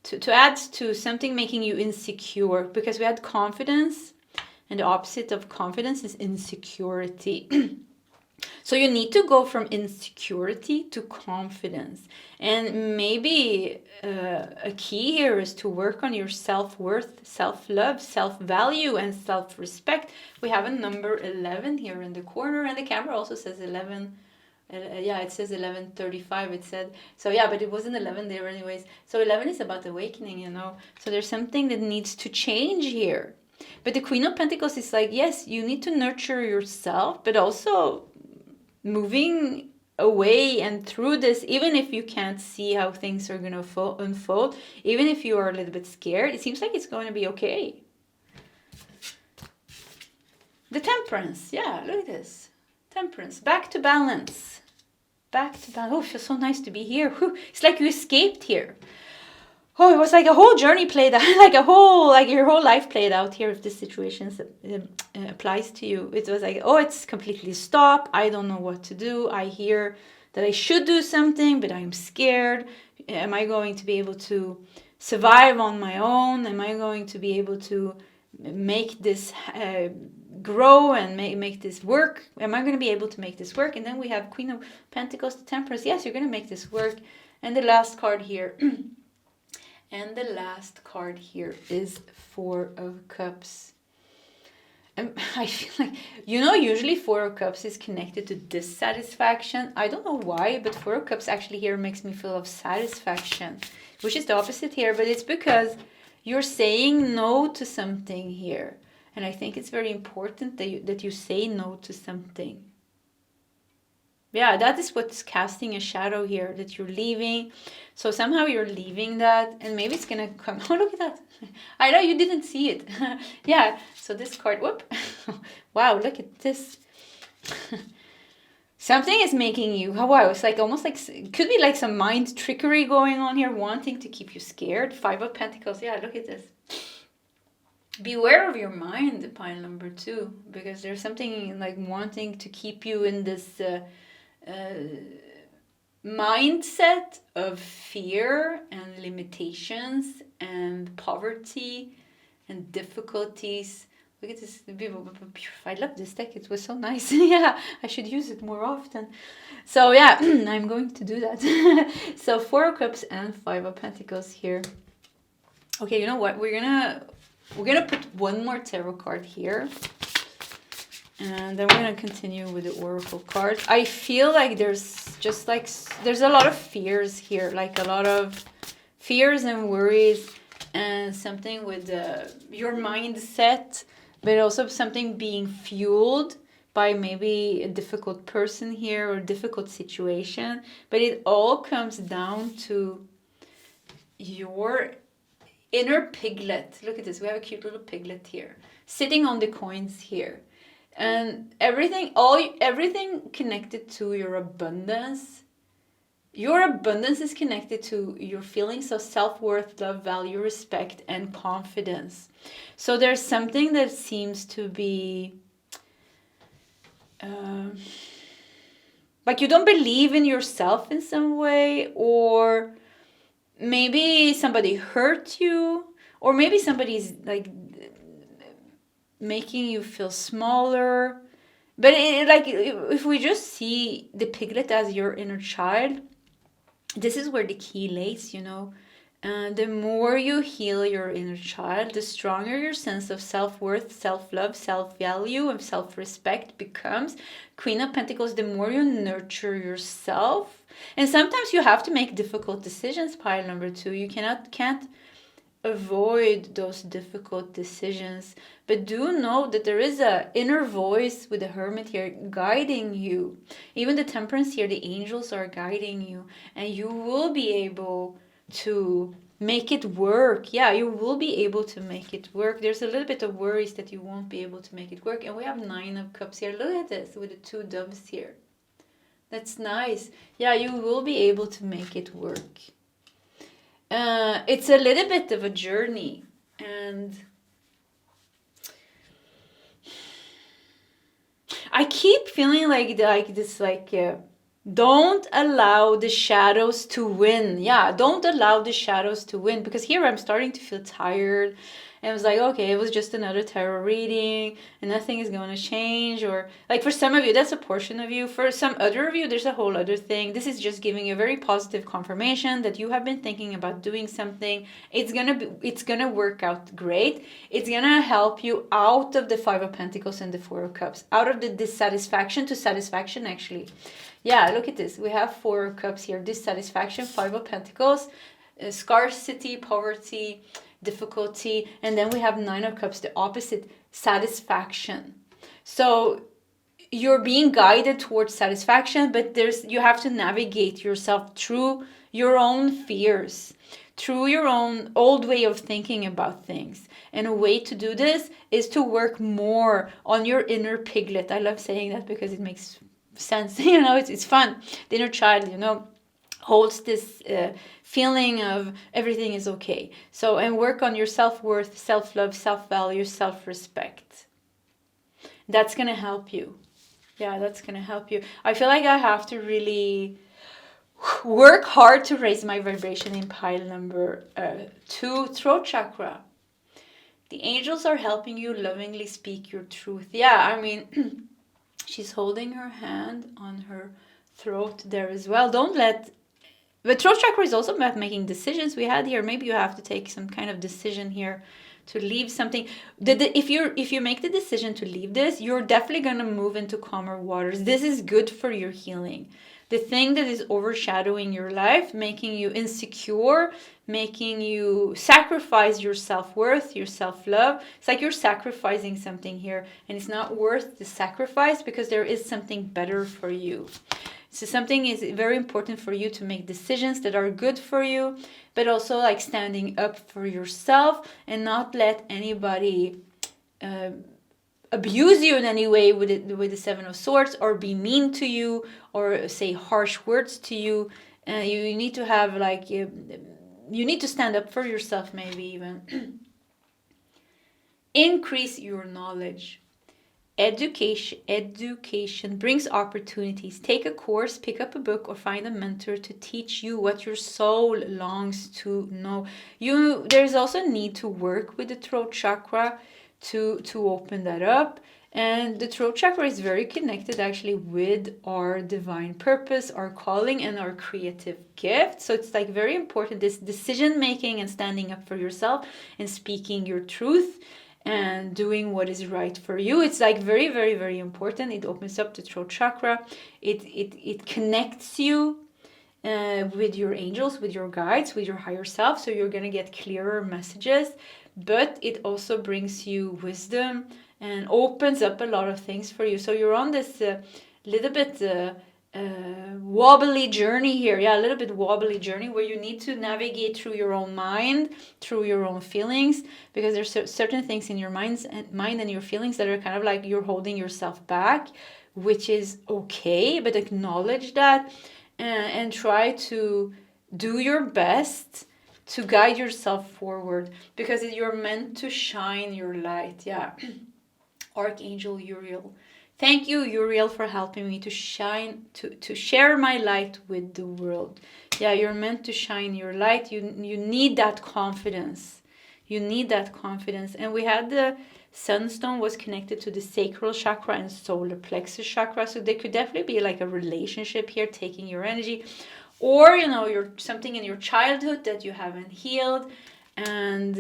to add to something making you insecure, because we had confidence, and the opposite of confidence is insecurity. So you need to go from insecurity to confidence. And maybe a key here is to work on your self-worth, self-love, self-value, and self-respect. We have a number 11 here in the corner, and the camera also says 11. Yeah, it says 11:35, it said. So yeah, but it wasn't 11 there anyways. So 11 is about awakening, you know. So there's something that needs to change here. But the Queen of Pentacles is like, yes, you need to nurture yourself, but also moving away and through this, even if you can't see how things are going to unfold, even if you are a little bit scared, it seems like it's going to be okay. The Temperance. Yeah, look at this. Temperance. Back to balance. Back to balance. Oh, it feels so nice to be here. Whew. It's like you escaped here. Oh, it was like a whole journey played out, like your whole life played out here. If this situation applies to you, it was like, oh, it's completely stopped. I don't know what to do. I hear that I should do something, but I'm scared. Am I going to be able to survive on my own? Am I going to be able to make this grow and make this work? Am I going to be able to make this work? And then we have Queen of Pentacles, the Temperance. Yes, you're going to make this work. And the last card here, and the last card here is Four of Cups. And I feel like, usually Four of Cups is connected to dissatisfaction. I don't know why, but Four of Cups actually here makes me feel of satisfaction, which is the opposite here, but it's because you're saying no to something here. And I think it's very important that you say no to something. Yeah, that is what's casting a shadow here, that you're leaving. So somehow you're leaving that, and maybe it's going to come. Oh, look at that. I know you didn't see it. Yeah, so this card, whoop. Wow, look at this. Something is making you, oh wow, it's like almost like, it could be like some mind trickery going on here, wanting to keep you scared. Five of Pentacles, yeah, look at this. Beware of your mind, pile number 2, because there's something like wanting to keep you in this mindset of fear and limitations and poverty and difficulties. Look at this. I love this deck. It was so nice. Yeah, I should use it more often. So yeah, I'm going to do that. So Four of Cups and Five of Pentacles here. Okay, you know what? We're gonna put one more tarot card here. And then we're going to continue with the Oracle cards. I feel like there's a lot of fears here, like a lot of fears and worries, and something with your mindset, but also something being fueled by maybe a difficult person here or a difficult situation. But it all comes down to your inner piglet. Look at this. We have a cute little piglet here, sitting on the coins here. And everything connected to your abundance. Your abundance is connected to your feelings of self-worth, love, value, respect, and confidence. So there's something that seems to be like you don't believe in yourself in some way, or maybe somebody hurt you, or maybe somebody's like making you feel smaller. But if we just see the piglet as your inner child, this is where the key lays, the more you heal your inner child, the stronger your sense of self-worth, self-love, self-value, and self-respect becomes. Queen of Pentacles, the more you nurture yourself. And sometimes you have to make difficult decisions, pile number 2. You can't avoid those difficult decisions, but do know that there is a inner voice with the Hermit here guiding you. Even the Temperance here, the angels are guiding you, and you will be able to make it work. Yeah, you will be able to make it work. There's a little bit of worries that you won't be able to make it work. And we have 9 of Cups here. Look at this with the 2 doves here. That's nice. Yeah, you will be able to make it work. It's a little bit of a journey, and I keep feeling like this, don't allow the shadows to win. Yeah, don't allow the shadows to win, because here I'm starting to feel tired. And I was like, okay, it was just another tarot reading and nothing is going to change. Or like for some of you, that's a portion of you. For some other of you, there's a whole other thing. This is just giving you a very positive confirmation that you have been thinking about doing something. It's gonna work out great. It's gonna help you out of the 5 of Pentacles and the 4 of Cups, out of the dissatisfaction to satisfaction, actually. Yeah, look at this. We have 4 of Cups here, dissatisfaction, 5 of Pentacles, scarcity, poverty, difficulty, and then we have 9 of Cups, the opposite, satisfaction. So you're being guided towards satisfaction, but you have to navigate yourself through your own fears, through your own old way of thinking about things. And a way to do this is to work more on your inner piglet. I love saying that because it makes sense. It's fun. The inner child, holds this feeling of everything is okay. So, and work on your self-worth, self-love, self-value, self-respect. That's going to help you. Yeah, that's going to help you. I feel like I have to really work hard to raise my vibration in pile number 2, throat chakra. The angels are helping you lovingly speak your truth. Yeah, I mean, she's holding her hand on her throat there as well. Don't let... The throat chakra is also about making decisions. We had here, maybe you have to take some kind of decision here to leave something. If you make the decision to leave this, you're definitely going to move into calmer waters. This is good for your healing. The thing that is overshadowing your life, making you insecure, making you sacrifice your self-worth, your self-love. It's like you're sacrificing something here, and it's not worth the sacrifice because there is something better for you. So something is very important for you to make decisions that are good for you, but also like standing up for yourself and not let anybody abuse you in any way with the Seven of Swords, or be mean to you, or say harsh words to you. You need to have like, you need to stand up for yourself, maybe even. Increase your knowledge. Education brings opportunities. Take a course, pick up a book, or find a mentor to teach you what your soul longs to know. There's also a need to work with the throat chakra to open that up. And the throat chakra is very connected actually with our divine purpose, our calling, and our creative gift. So it's like very important, this decision making and standing up for yourself and speaking your truth and doing what is right for you. It's like very, very, very important. It opens up the throat chakra. It connects you with your angels, with your guides, with your higher self. So you're going to get clearer messages, but it also brings you wisdom and opens up a lot of things for you. So you're on this little bit wobbly journey here. Yeah, a little bit wobbly journey where you need to navigate through your own mind, through your own feelings, because there's certain things in your mind and your feelings that are kind of like you're holding yourself back, which is okay, but acknowledge that and try to do your best to guide yourself forward, because you're meant to shine your light. Yeah. Archangel Uriel. Thank you, Uriel, for helping me to shine, to share my light with the world. Yeah, you're meant to shine your light. You need that confidence. You need that confidence. And we had the sunstone was connected to the sacral chakra and solar plexus chakra. So there could definitely be like a relationship here taking your energy. Or, you're something in your childhood that you haven't healed. And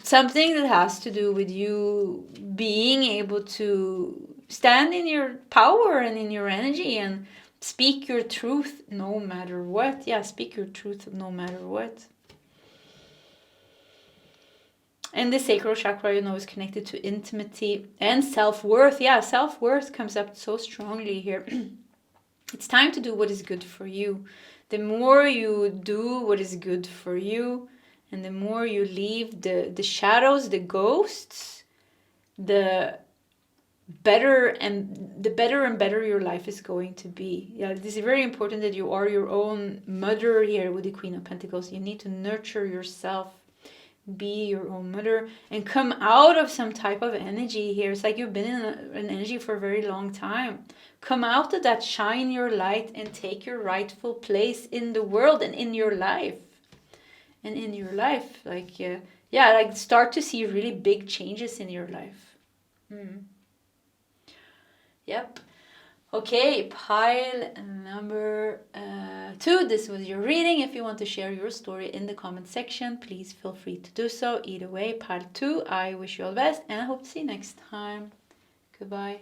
something that has to do with you being able to stand in your power and in your energy and speak your truth no matter what. Yeah, speak your truth no matter what. And the sacral chakra, is connected to intimacy and self-worth. Yeah, self-worth comes up so strongly here. It's time to do what is good for you. The more you do what is good for you, and the more you leave the shadows, the ghosts, the better and better your life is going to be. Yeah, this is very important that you are your own mother here with the Queen of Pentacles. You need to nurture yourself, be your own mother, and come out of some type of energy here. It's like you've been in an energy for a very long time. Come out of that, shine your light, and take your rightful place in the world and in your life. And in your life, like, start to see really big changes in your life. Yep. Okay, pile number 2. This was your reading. If you want to share your story in the comment section, please feel free to do so. Either way, pile 2, I wish you all the best, and I hope to see you next time. Goodbye.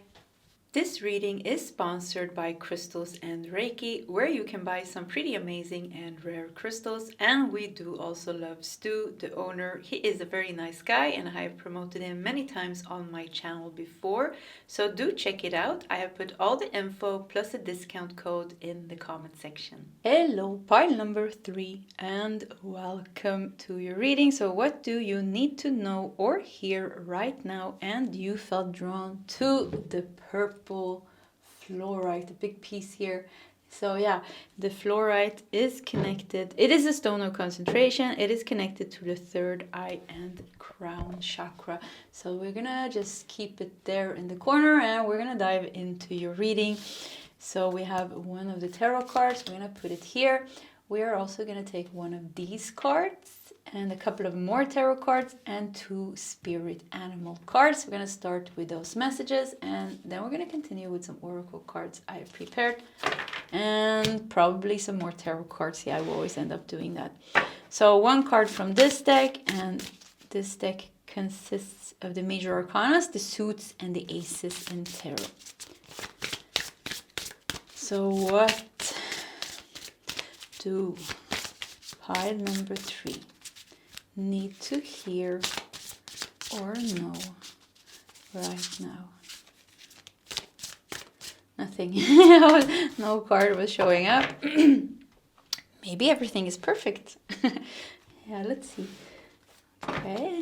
This reading is sponsored by Crystals and Reiki, where you can buy some pretty amazing and rare crystals. And we do also love Stu, the owner. He is a very nice guy, and I have promoted him many times on my channel before. So do check it out. I have put all the info plus a discount code in the comment section. Hello, pile number 3, and welcome to your reading. So what do you need to know or hear right now? And you felt drawn to the purple flourite, a big piece here. So yeah, the fluorite is connected. It is a stone of concentration. It is connected to the third eye and crown chakra. So we're gonna just keep it there in the corner and we're gonna dive into your reading. So we have one of the tarot cards. We're gonna put it here. We are also gonna take one of these cards and a couple of more tarot cards and 2 spirit animal cards. We're gonna start with those messages and then we're gonna continue with some oracle cards I have prepared and probably some more tarot cards. Yeah, I will always end up doing that. So 1 card from this deck, and this deck consists of the major arcana, the suits, and the aces in tarot. So what do pile number 3 need to hear or know right now? Nothing. No card was showing up. Maybe everything is perfect. Yeah, let's see. Okay.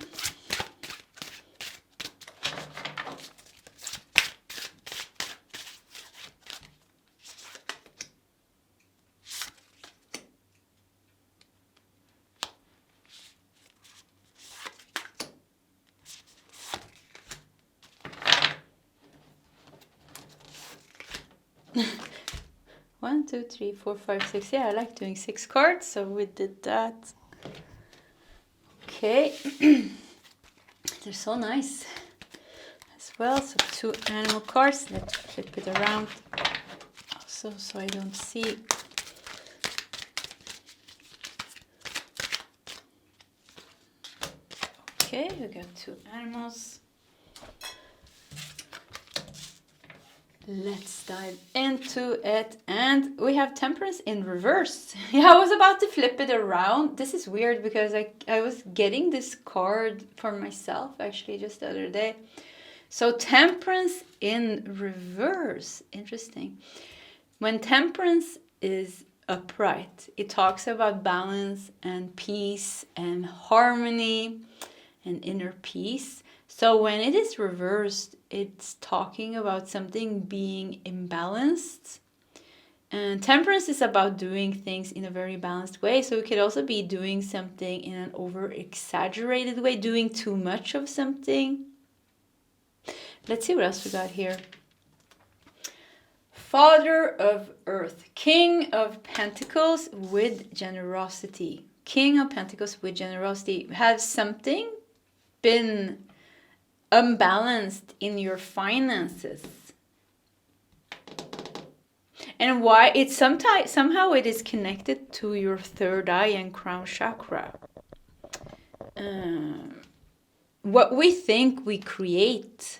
One, two, three, four, five, 6. Yeah, I like doing 6 cards, so we did that. Okay. They're so nice as well. So 2 animal cards. Let's flip it around also so I don't see. Okay, we got 2 animals. Let's dive into it. And we have Temperance in reverse. Yeah, I was about to flip it around. This is weird because I was getting this card for myself actually just the other day. So Temperance in reverse. Interesting. When Temperance is upright, it talks about balance and peace and harmony and inner peace. So when it is reversed, it's talking about something being imbalanced. And Temperance is about doing things in a very balanced way. So it could also be doing something in an over-exaggerated way, doing too much of something. Let's see what else we got here. Father of Earth, King of Pentacles with generosity. King of Pentacles with generosity. Has something been unbalanced in your finances? And why? It's somehow it is connected to your third eye and crown chakra. What we think we create.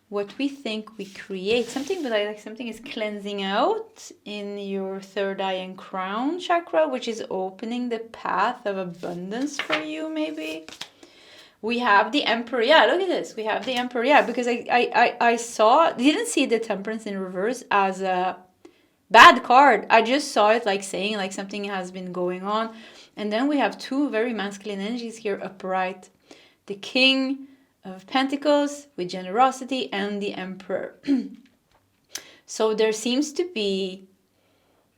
What we think we create. Something is cleansing out in your third eye and crown chakra, which is opening the path of abundance for you, maybe. We have the Emperor. Yeah, look at this. We have the Emperor. Yeah, because I didn't see the Temperance in reverse as a bad card. I just saw it like saying like something has been going on. And then we have 2 very masculine energies here upright. The King of Pentacles with generosity and the Emperor. So there seems to be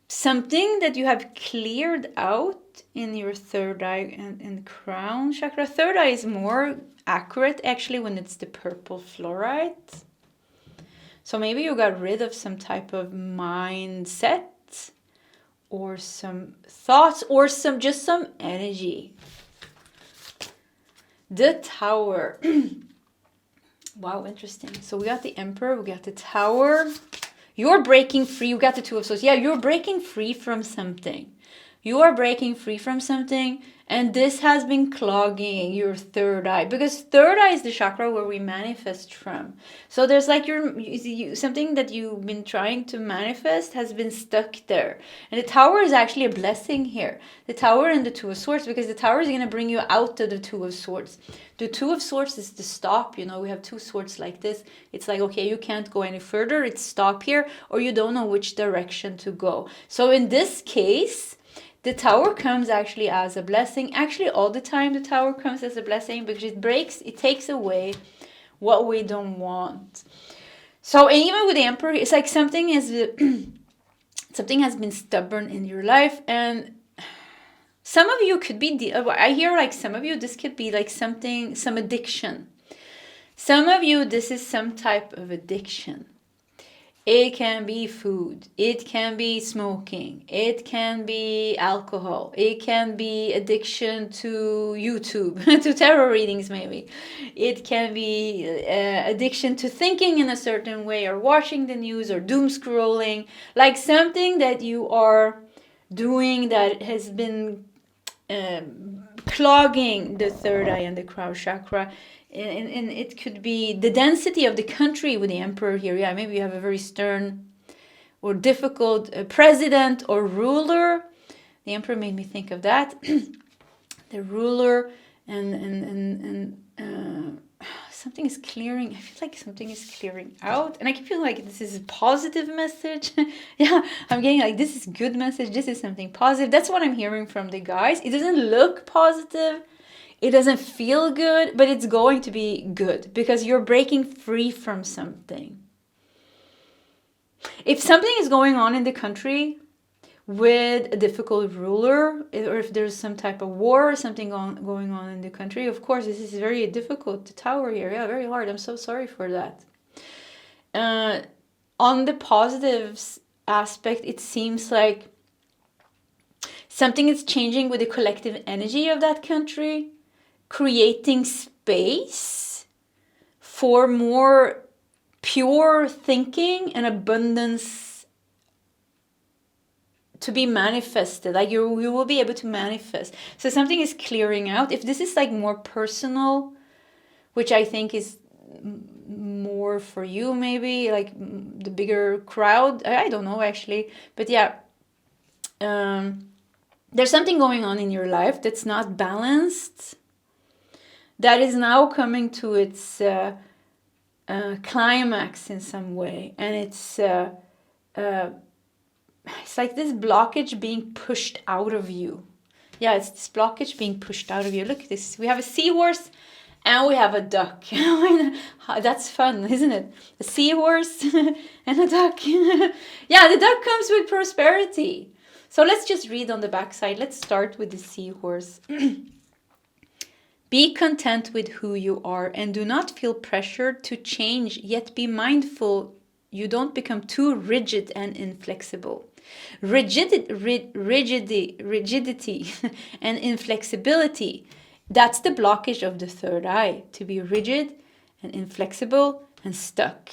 something that you have cleared out in your third eye and crown chakra. Third eye is more accurate actually when it's the purple fluorite. So maybe you got rid of some type of mindset or some thoughts or some energy. The Tower. Wow, interesting. So we got the Emperor, we got the Tower. You're breaking free. You got the 2 of Swords. Yeah, you're breaking free from something. You are breaking free from something, and this has been clogging your third eye, because third eye is the chakra where we manifest from. So there's like something that you've been trying to manifest has been stuck there. And the Tower is actually a blessing here. The Tower and the 2 of Swords, because the Tower is going to bring you out of the 2 of Swords. The 2 of Swords is the stop. You know, we have 2 swords like this. It's like, okay, you can't go any further. It's stop here, or you don't know which direction to go. So in this case, the Tower comes actually as a blessing. Actually, all the time the Tower comes as a blessing, because it takes away what we don't want. So even with the Emperor, it's like something is Something has been stubborn in your life, and some of you could be, I hear like some of you, this could be like something, some addiction. Some of you, this is some type of addiction. It can be food, it can be smoking, it can be alcohol, it can be addiction to YouTube, to tarot readings maybe. It can be addiction to thinking in a certain way, or watching the news, or doom scrolling, like something that you are doing that has been clogging the third eye and the crown chakra. And it could be the density of the country with the emperor here. Yeah, maybe you have a very stern or difficult president or ruler. The emperor made me think of that. The ruler and something is clearing. I feel like something is clearing out, and I keep feeling like this is a positive message. Yeah, I'm getting like this is good message. This is something positive. That's what I'm hearing from the guys. It doesn't look positive. It doesn't feel good, but it's going to be good because you're breaking free from something. If something is going on in the country with a difficult ruler, or if there's some type of war or something going on in the country, of course, this is very difficult. The tower here, yeah, very hard. I'm so sorry for that. On the positives aspect, it seems like something is changing with the collective energy of that country, creating space for more pure thinking and abundance to be manifested. Like you will be able to manifest. So something is clearing out. If this is like more personal, which I think is more for you, maybe like the bigger crowd, I don't know actually, but yeah, there's something going on in your life that's not balanced, that is now coming to its climax in some way, and it's like this blockage being pushed out of you. Yeah, it's this blockage being pushed out of you. Look at this. We have a seahorse and we have a duck. That's fun, isn't it? A seahorse and a duck. Yeah, the duck comes with prosperity. So let's just read on the backside. Let's start with the seahorse. Be content with who you are and do not feel pressured to change, yet be mindful you don't become too rigid and inflexible. Rigidity and inflexibility, that's the blockage of the third eye, to be rigid and inflexible and stuck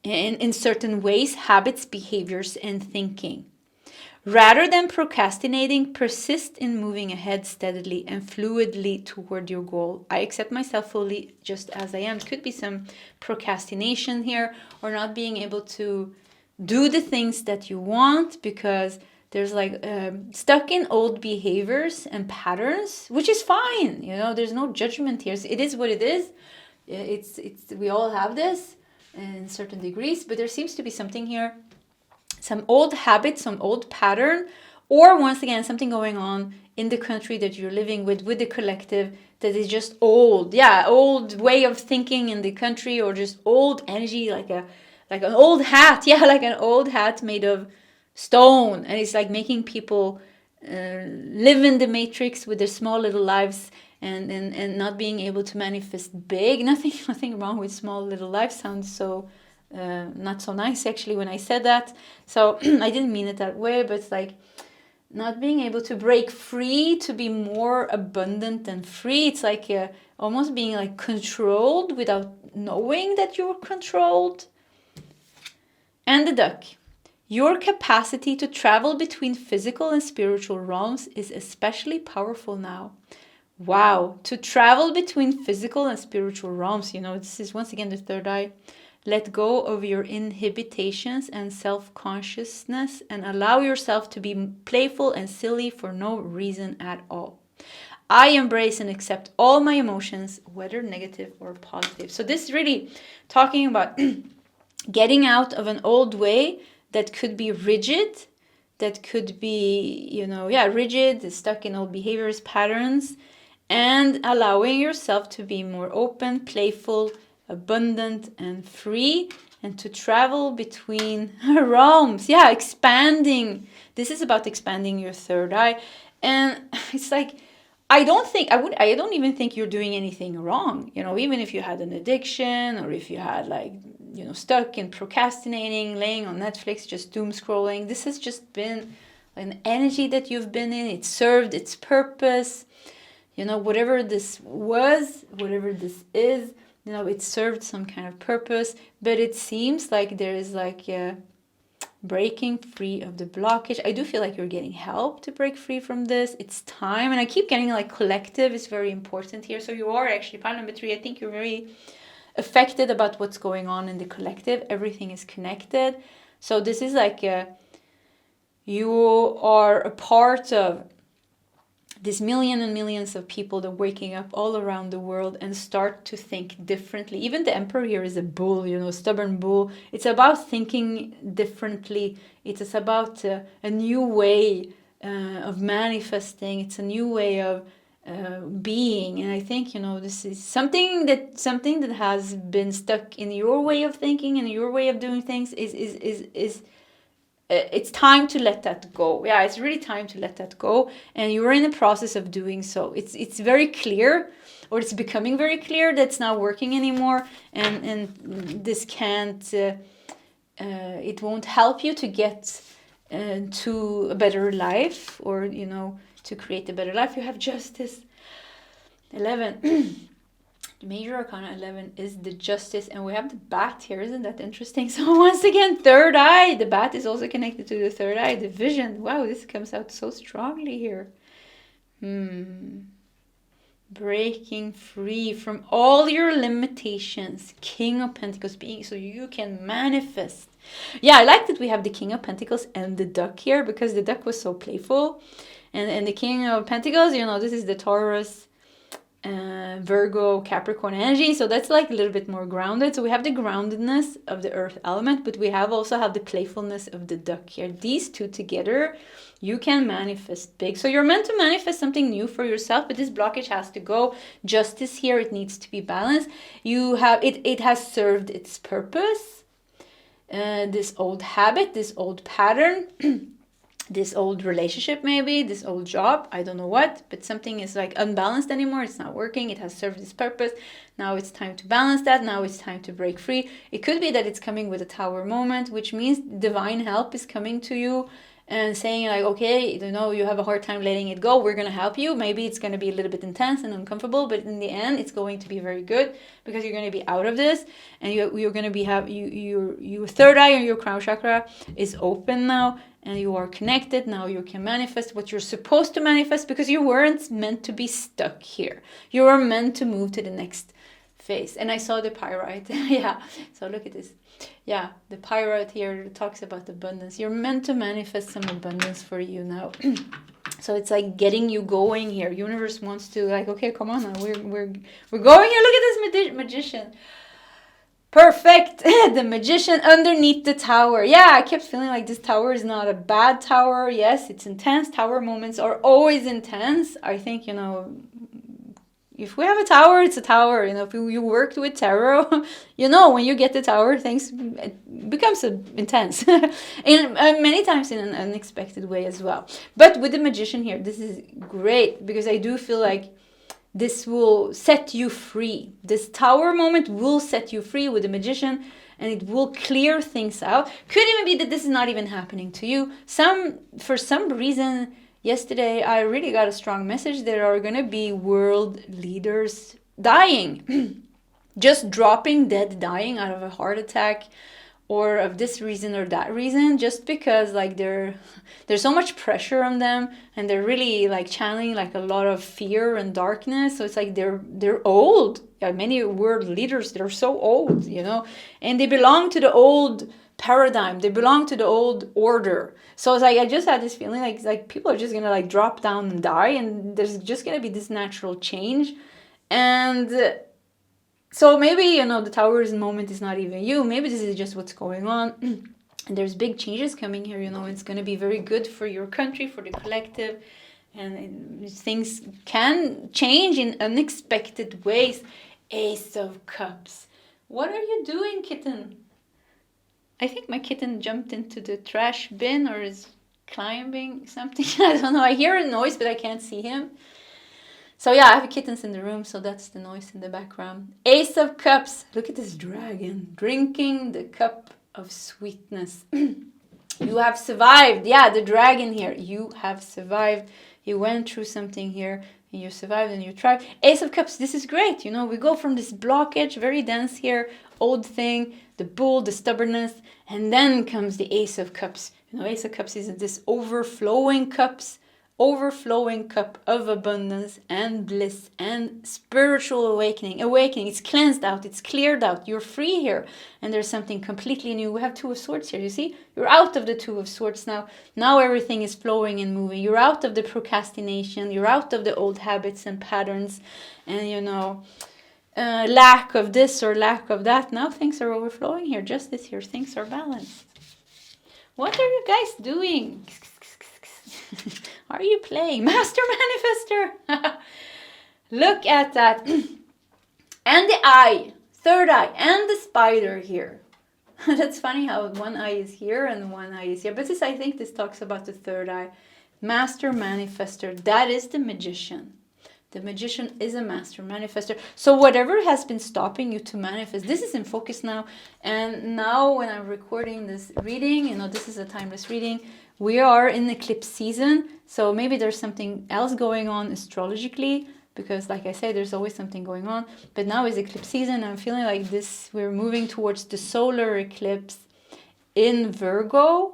in certain ways, habits, behaviors, and thinking. Rather than procrastinating, persist in moving ahead steadily and fluidly toward your goal. I accept myself fully just as I am. It could be some procrastination here, or not being able to do the things that you want because there's like stuck in old behaviors and patterns, which is fine. You know, there's no judgment here. It is what it is. It's we all have this in certain degrees, but there seems to be something here. Some old habit, some old pattern, or once again, something going on in the country that you're living with the collective that is just old. Yeah, old way of thinking in the country, or just old energy, like an old hat. Yeah, like an old hat made of stone. And it's like making people live in the matrix with their small little lives and not being able to manifest big. Nothing wrong with small little lives. Sounds so... not so nice actually when I said that, so I didn't mean it that way, but it's like not being able to break free to be more abundant and free. It's like almost being like controlled without knowing that you're controlled. And the duck, your capacity to travel between physical and spiritual realms is especially powerful now. Wow, to travel between physical and spiritual realms, you know, this is once again the third eye. Let go of your inhibitions and self-consciousness and allow yourself to be playful and silly for no reason at all. I embrace and accept all my emotions, whether negative or positive. So this is really talking about getting out of an old way that could be rigid, that could be, you know, rigid, stuck in old behaviors, patterns, and allowing yourself to be more open, playful, abundant and free, and to travel between realms. Yeah, expanding. This is about expanding your third eye. And it's like, I don't even think you're doing anything wrong. You know, even if you had an addiction, or if you had like, you know, stuck in procrastinating, laying on Netflix, just doom scrolling. This has just been an energy that you've been in. It served its purpose. You know, whatever this was, whatever this is, you know, it served some kind of purpose. But it seems like there is like a breaking free of the blockage. I do feel like you're getting help to break free from this. It's time. And I keep getting like collective is very important here. So you are actually, pile number 3, I think you're very affected about what's going on in the collective. Everything is connected. So this is like you are a part of this million and millions of people that are waking up all around the world and start to think differently. Even the emperor here is a bull, you know, stubborn bull. It's about thinking differently. It is about a new way of manifesting. It's a new way of being. And I think, you know, this is something that has been stuck in your way of thinking and your way of doing things is it's time to let that go. Yeah, it's really time to let that go. And you're in the process of doing so. It's very clear, or it's becoming very clear that it's not working anymore. And this can't, it won't help you to get to a better life, or, you know, to create a better life. You have Justice. 11. The major arcana 11 is the Justice, and we have the bat here. Isn't that interesting? So once again, third eye. The bat is also connected to the third eye, the vision. Wow, this comes out so strongly here. Breaking free from all your limitations. King of Pentacles being, so you can manifest. Yeah, I like that we have the King of Pentacles and the duck here, because the duck was so playful. And the King of Pentacles, you know, this is the Taurus, Virgo, Capricorn energy, so that's like a little bit more grounded. So we have the groundedness of the earth element, but we also have the playfulness of the duck here. These two together, you can manifest big. So you're meant to manifest something new for yourself, but this blockage has to go. Justice here, it needs to be balanced. You have it has served its purpose. This old habit, this old pattern, this old relationship, maybe this old job, I don't know what, but something is like unbalanced anymore. It's not working. It has served its purpose. Now it's time to balance that. Now it's time to break free. It could be that it's coming with a Tower moment, which means divine help is coming to you and saying like, okay, you know, you have a hard time letting it go. We're going to help you. Maybe it's going to be a little bit intense and uncomfortable, but in the end, it's going to be very good, because you're going to be out of this, and you're going to be your third eye or your crown chakra is open now, and you are connected. Now you can manifest what you're supposed to manifest, because you weren't meant to be stuck here. You were meant to move to the next phase. And I saw the pyrite. Yeah. So look at this. Yeah, the pyrite here talks about abundance. You're meant to manifest some abundance for you now. So it's like getting you going here. Universe wants to like, okay, come on now. We're going here. Look at this magician. Perfect. The magician underneath the tower. Yeah, I kept feeling like this tower is not a bad tower. Yes, it's intense. Tower moments are always intense. I think, you know, if we have a tower, it's a tower. You know, if you worked with tarot, you know, when you get the tower, things becomes intense. And many times in an unexpected way as well. But with the magician here, this is great, because I do feel like this will set you free. This tower moment will set you free with the magician, and it will clear things out. Could even be that this is not even happening to you. For some reason, yesterday I really got a strong message. There are going to be world leaders dying. Just dropping dead, dying out of a heart attack, or of this reason or that reason, just because like there's so much pressure on them, and they're really like channeling like a lot of fear and darkness. So it's like they're old. Yeah, many world leaders, they're so old, you know, and they belong to the old paradigm. They belong to the old order. So it's like I just had this feeling like people are just gonna like drop down and die, and there's just gonna be this natural change. And so maybe, you know, the tower's moment is not even you. Maybe this is just what's going on. And there's big changes coming here, you know. It's going to be very good for your country, for the collective. And things can change in unexpected ways. Ace of Cups. What are you doing, kitten? I think my kitten jumped into the trash bin or is climbing something. I don't know. I hear a noise, but I can't see him. So yeah, I have kittens in the room, so that's the noise in the background. Ace of Cups. Look at this dragon drinking the cup of sweetness. You have survived. Yeah, the dragon here. You have survived. You went through something here and you survived and you tried. Ace of Cups. This is great. You know, we go from this blockage, very dense here, old thing, the bull, the stubbornness, and then comes the Ace of Cups. You know, Ace of Cups is this overflowing cup of abundance and bliss and spiritual awakening. It's cleansed out, it's cleared out, you're free here, and there's something completely new. We have Two of Swords here, you see? You're out of the Two of Swords now. Now everything is flowing and moving. You're out of the procrastination, you're out of the old habits and patterns, and you know, lack of this or lack of that. Now things are overflowing here, justice here, things are balanced. What are you guys doing? Are you playing? Master Manifester! Look at that. And the eye, third eye, and the spider here. That's funny how one eye is here and one eye is here. But I think this talks about the third eye. Master Manifester, that is the magician. The magician is a master manifester. So whatever has been stopping you to manifest, this is in focus now. And now when I'm recording this reading, you know, this is a timeless reading. We are in eclipse season. So maybe there's something else going on astrologically. Because like I say, there's always something going on. But now is eclipse season. I'm feeling like this, we're moving towards the solar eclipse in Virgo.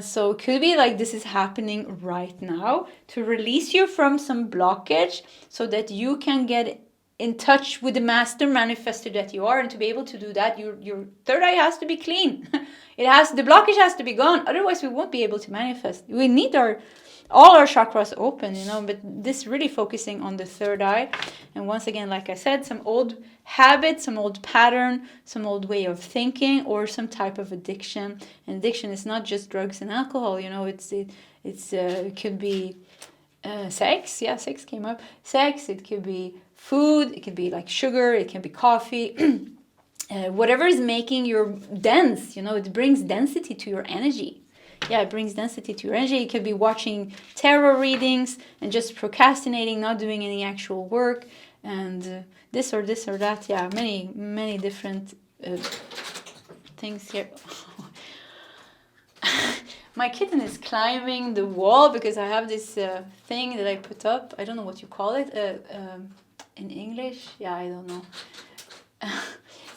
So it could be like this is happening right now to release you from some blockage so that you can get in touch with the master manifester that you are. And to be able to do that, your third eye has to be clean. The blockage has to be gone. Otherwise, we won't be able to manifest. We need all our chakras open, you know, but this really focusing on the third eye. And once again, like I said, some old habit, some old pattern, some old way of thinking, or some type of addiction. And addiction is not just drugs and alcohol, you know, it could be sex. Yeah, sex came up. Sex, it could be food, it could be like sugar, it can be coffee. Whatever is making you dense, you know, it brings density to your energy. Yeah, it brings density to your energy. You could be watching tarot readings and just procrastinating, not doing any actual work, and this or that. Yeah, many different things here. My kitten is climbing the wall because I have this thing that I put up. I don't know what you call it in English. Yeah, I don't know.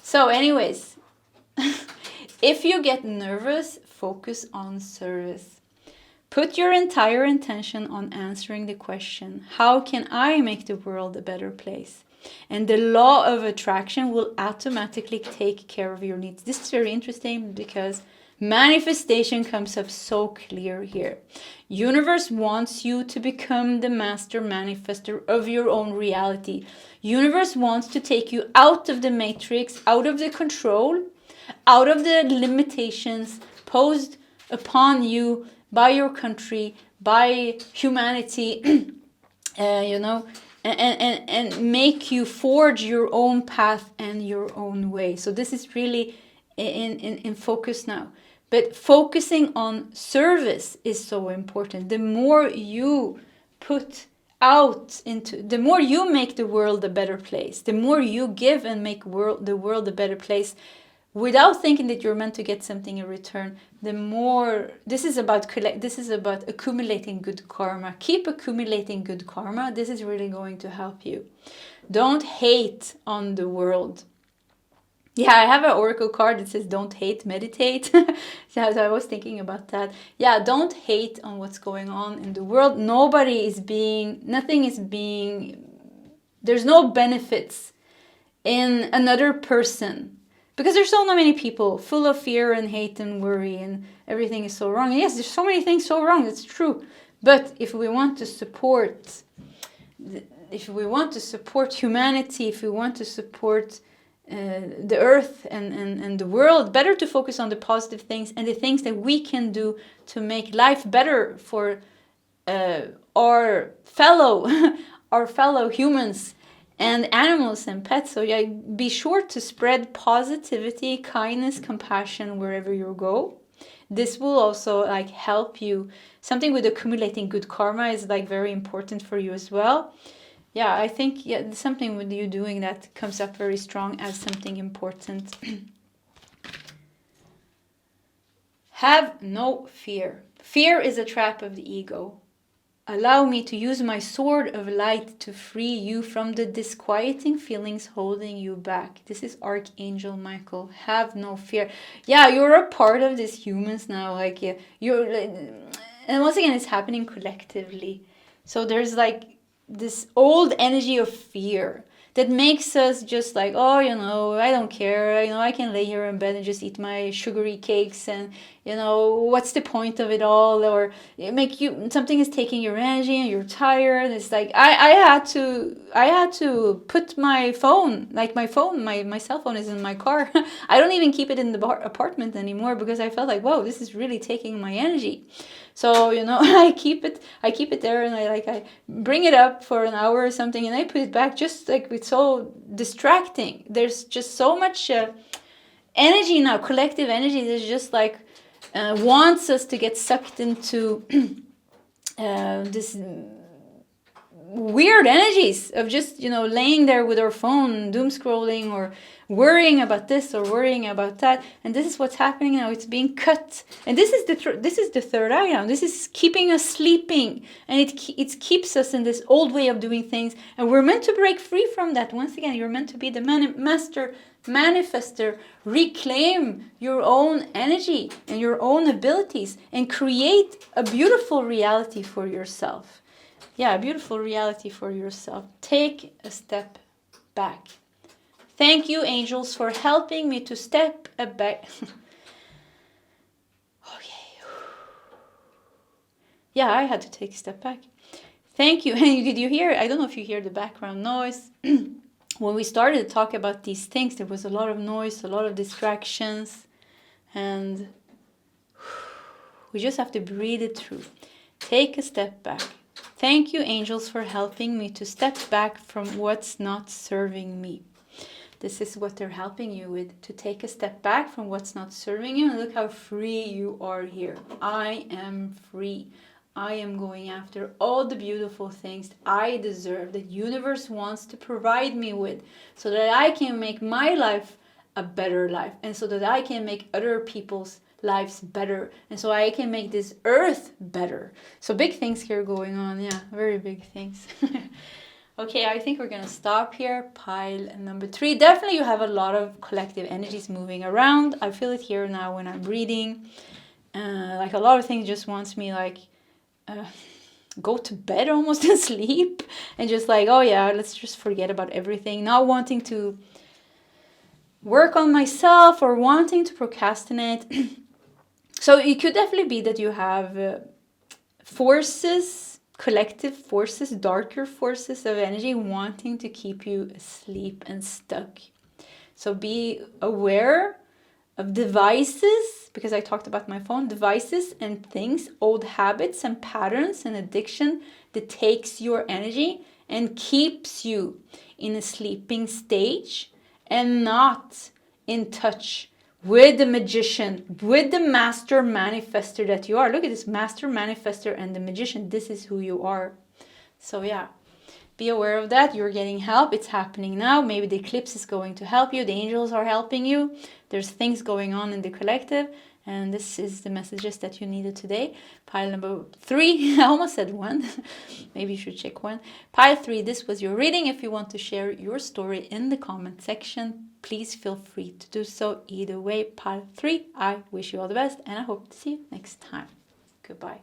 So anyways, if you get nervous, focus on service. Put your entire intention on answering the question, how can I make the world a better place? And the law of attraction will automatically take care of your needs. This is very interesting because manifestation comes up so clear here. Universe wants you to become the master manifester of your own reality. Universe wants to take you out of the matrix, out of the control, out of the limitations posed upon you by your country, by humanity, you know, and make you forge your own path and your own way. So this is really in focus now. But focusing on service is so important. The more you put out into, the more you make the world a better place, the more you give and make the world a better place, without thinking that you're meant to get something in return, the more, this is about accumulating good karma. Keep accumulating good karma. This is really going to help you. Don't hate on the world. Yeah, I have an oracle card that says don't hate, meditate. So I was thinking about that. Yeah, don't hate on what's going on in the world. There's no benefits in another person. Because there's so many people full of fear and hate and worry and everything is so wrong. And yes, there's so many things so wrong, it's true. But if we want to support humanity, if we want to support the earth and the world, better to focus on the positive things and the things that we can do to make life better for our fellow humans. and animals and pets. So yeah, be sure to spread positivity, kindness, compassion wherever you go. This will also like help you. Something with accumulating good karma is like very important for you as well. Yeah, I think something with you doing that comes up very strong as something important. Have no fear. Fear is a trap of the ego. Allow me to use my sword of light to free you from the disquieting feelings holding you back. This is Archangel Michael. Have no fear. Yeah, you're a part of these humans now. Like, yeah, and once again, it's happening collectively. So there's like this old energy of fear that makes us just like, oh, I don't care. I can lay here in bed and just eat my sugary cakes, and what's the point of it all? Or something is taking your energy and you're tired. It's like I had to put my phone, my cell phone is in my car. I don't even keep it in the apartment anymore because I felt like, whoa, this is really taking my energy. So, I keep it there, and I bring it up for an hour or something, and I put it back, just like it's so distracting. There's just so much energy now, collective energy, that's just like wants us to get sucked into this weird energies of just, laying there with our phone, doom scrolling, or worrying about this or worrying about that. And this is what's happening now. It's being cut. And this is the third eye now. This is keeping us sleeping. And it keeps us in this old way of doing things. And we're meant to break free from that. Once again, you're meant to be the master manifester. Reclaim your own energy and your own abilities and create a beautiful reality for yourself. Yeah, a beautiful reality for yourself. Take a step back. Thank you, angels, for helping me to step back. Okay. Yeah, I had to take a step back. Thank you. And did you hear? I don't know if you hear the background noise. When we started to talk about these things, there was a lot of noise, a lot of distractions. And we just have to breathe it through. Take a step back. Thank you, angels, for helping me to step back from what's not serving me. This is what they're helping you with, to take a step back from what's not serving you. And look how free you are here. I am free. I am going after all the beautiful things I deserve, that universe wants to provide me with, so that I can make my life a better life, and so that I can make other people's lives better, and so I can make this earth better. So big things here going on. Yeah, very big things. Okay, I think we're gonna stop here. Pile number 3. Definitely you have a lot of collective energies moving around. I feel it here now when I'm reading. Like a lot of things just wants me like go to bed almost and sleep, and just like, oh yeah, let's just forget about everything. Not wanting to work on myself or wanting to procrastinate. So it could definitely be that you have forces, collective forces, darker forces of energy wanting to keep you asleep and stuck. So be aware of devices, because I talked about my phone, devices and things, old habits and patterns and addiction that takes your energy and keeps you in a sleeping stage and not in touch with the magician, with the master manifester that you are. Look at this, master manifester and the magician. This is who you are. So yeah, be aware of that. You're getting help. It's happening now. Maybe the eclipse is going to help you. The angels are helping you. There's things going on in the collective. And this is the messages that you needed today. Pile number 3. I almost said 1. Maybe you should check 1. Pile 3. This was your reading. If you want to share your story in the comment section, please feel free to do so. Either way, pile 3. I wish you all the best, and I hope to see you next time. Goodbye.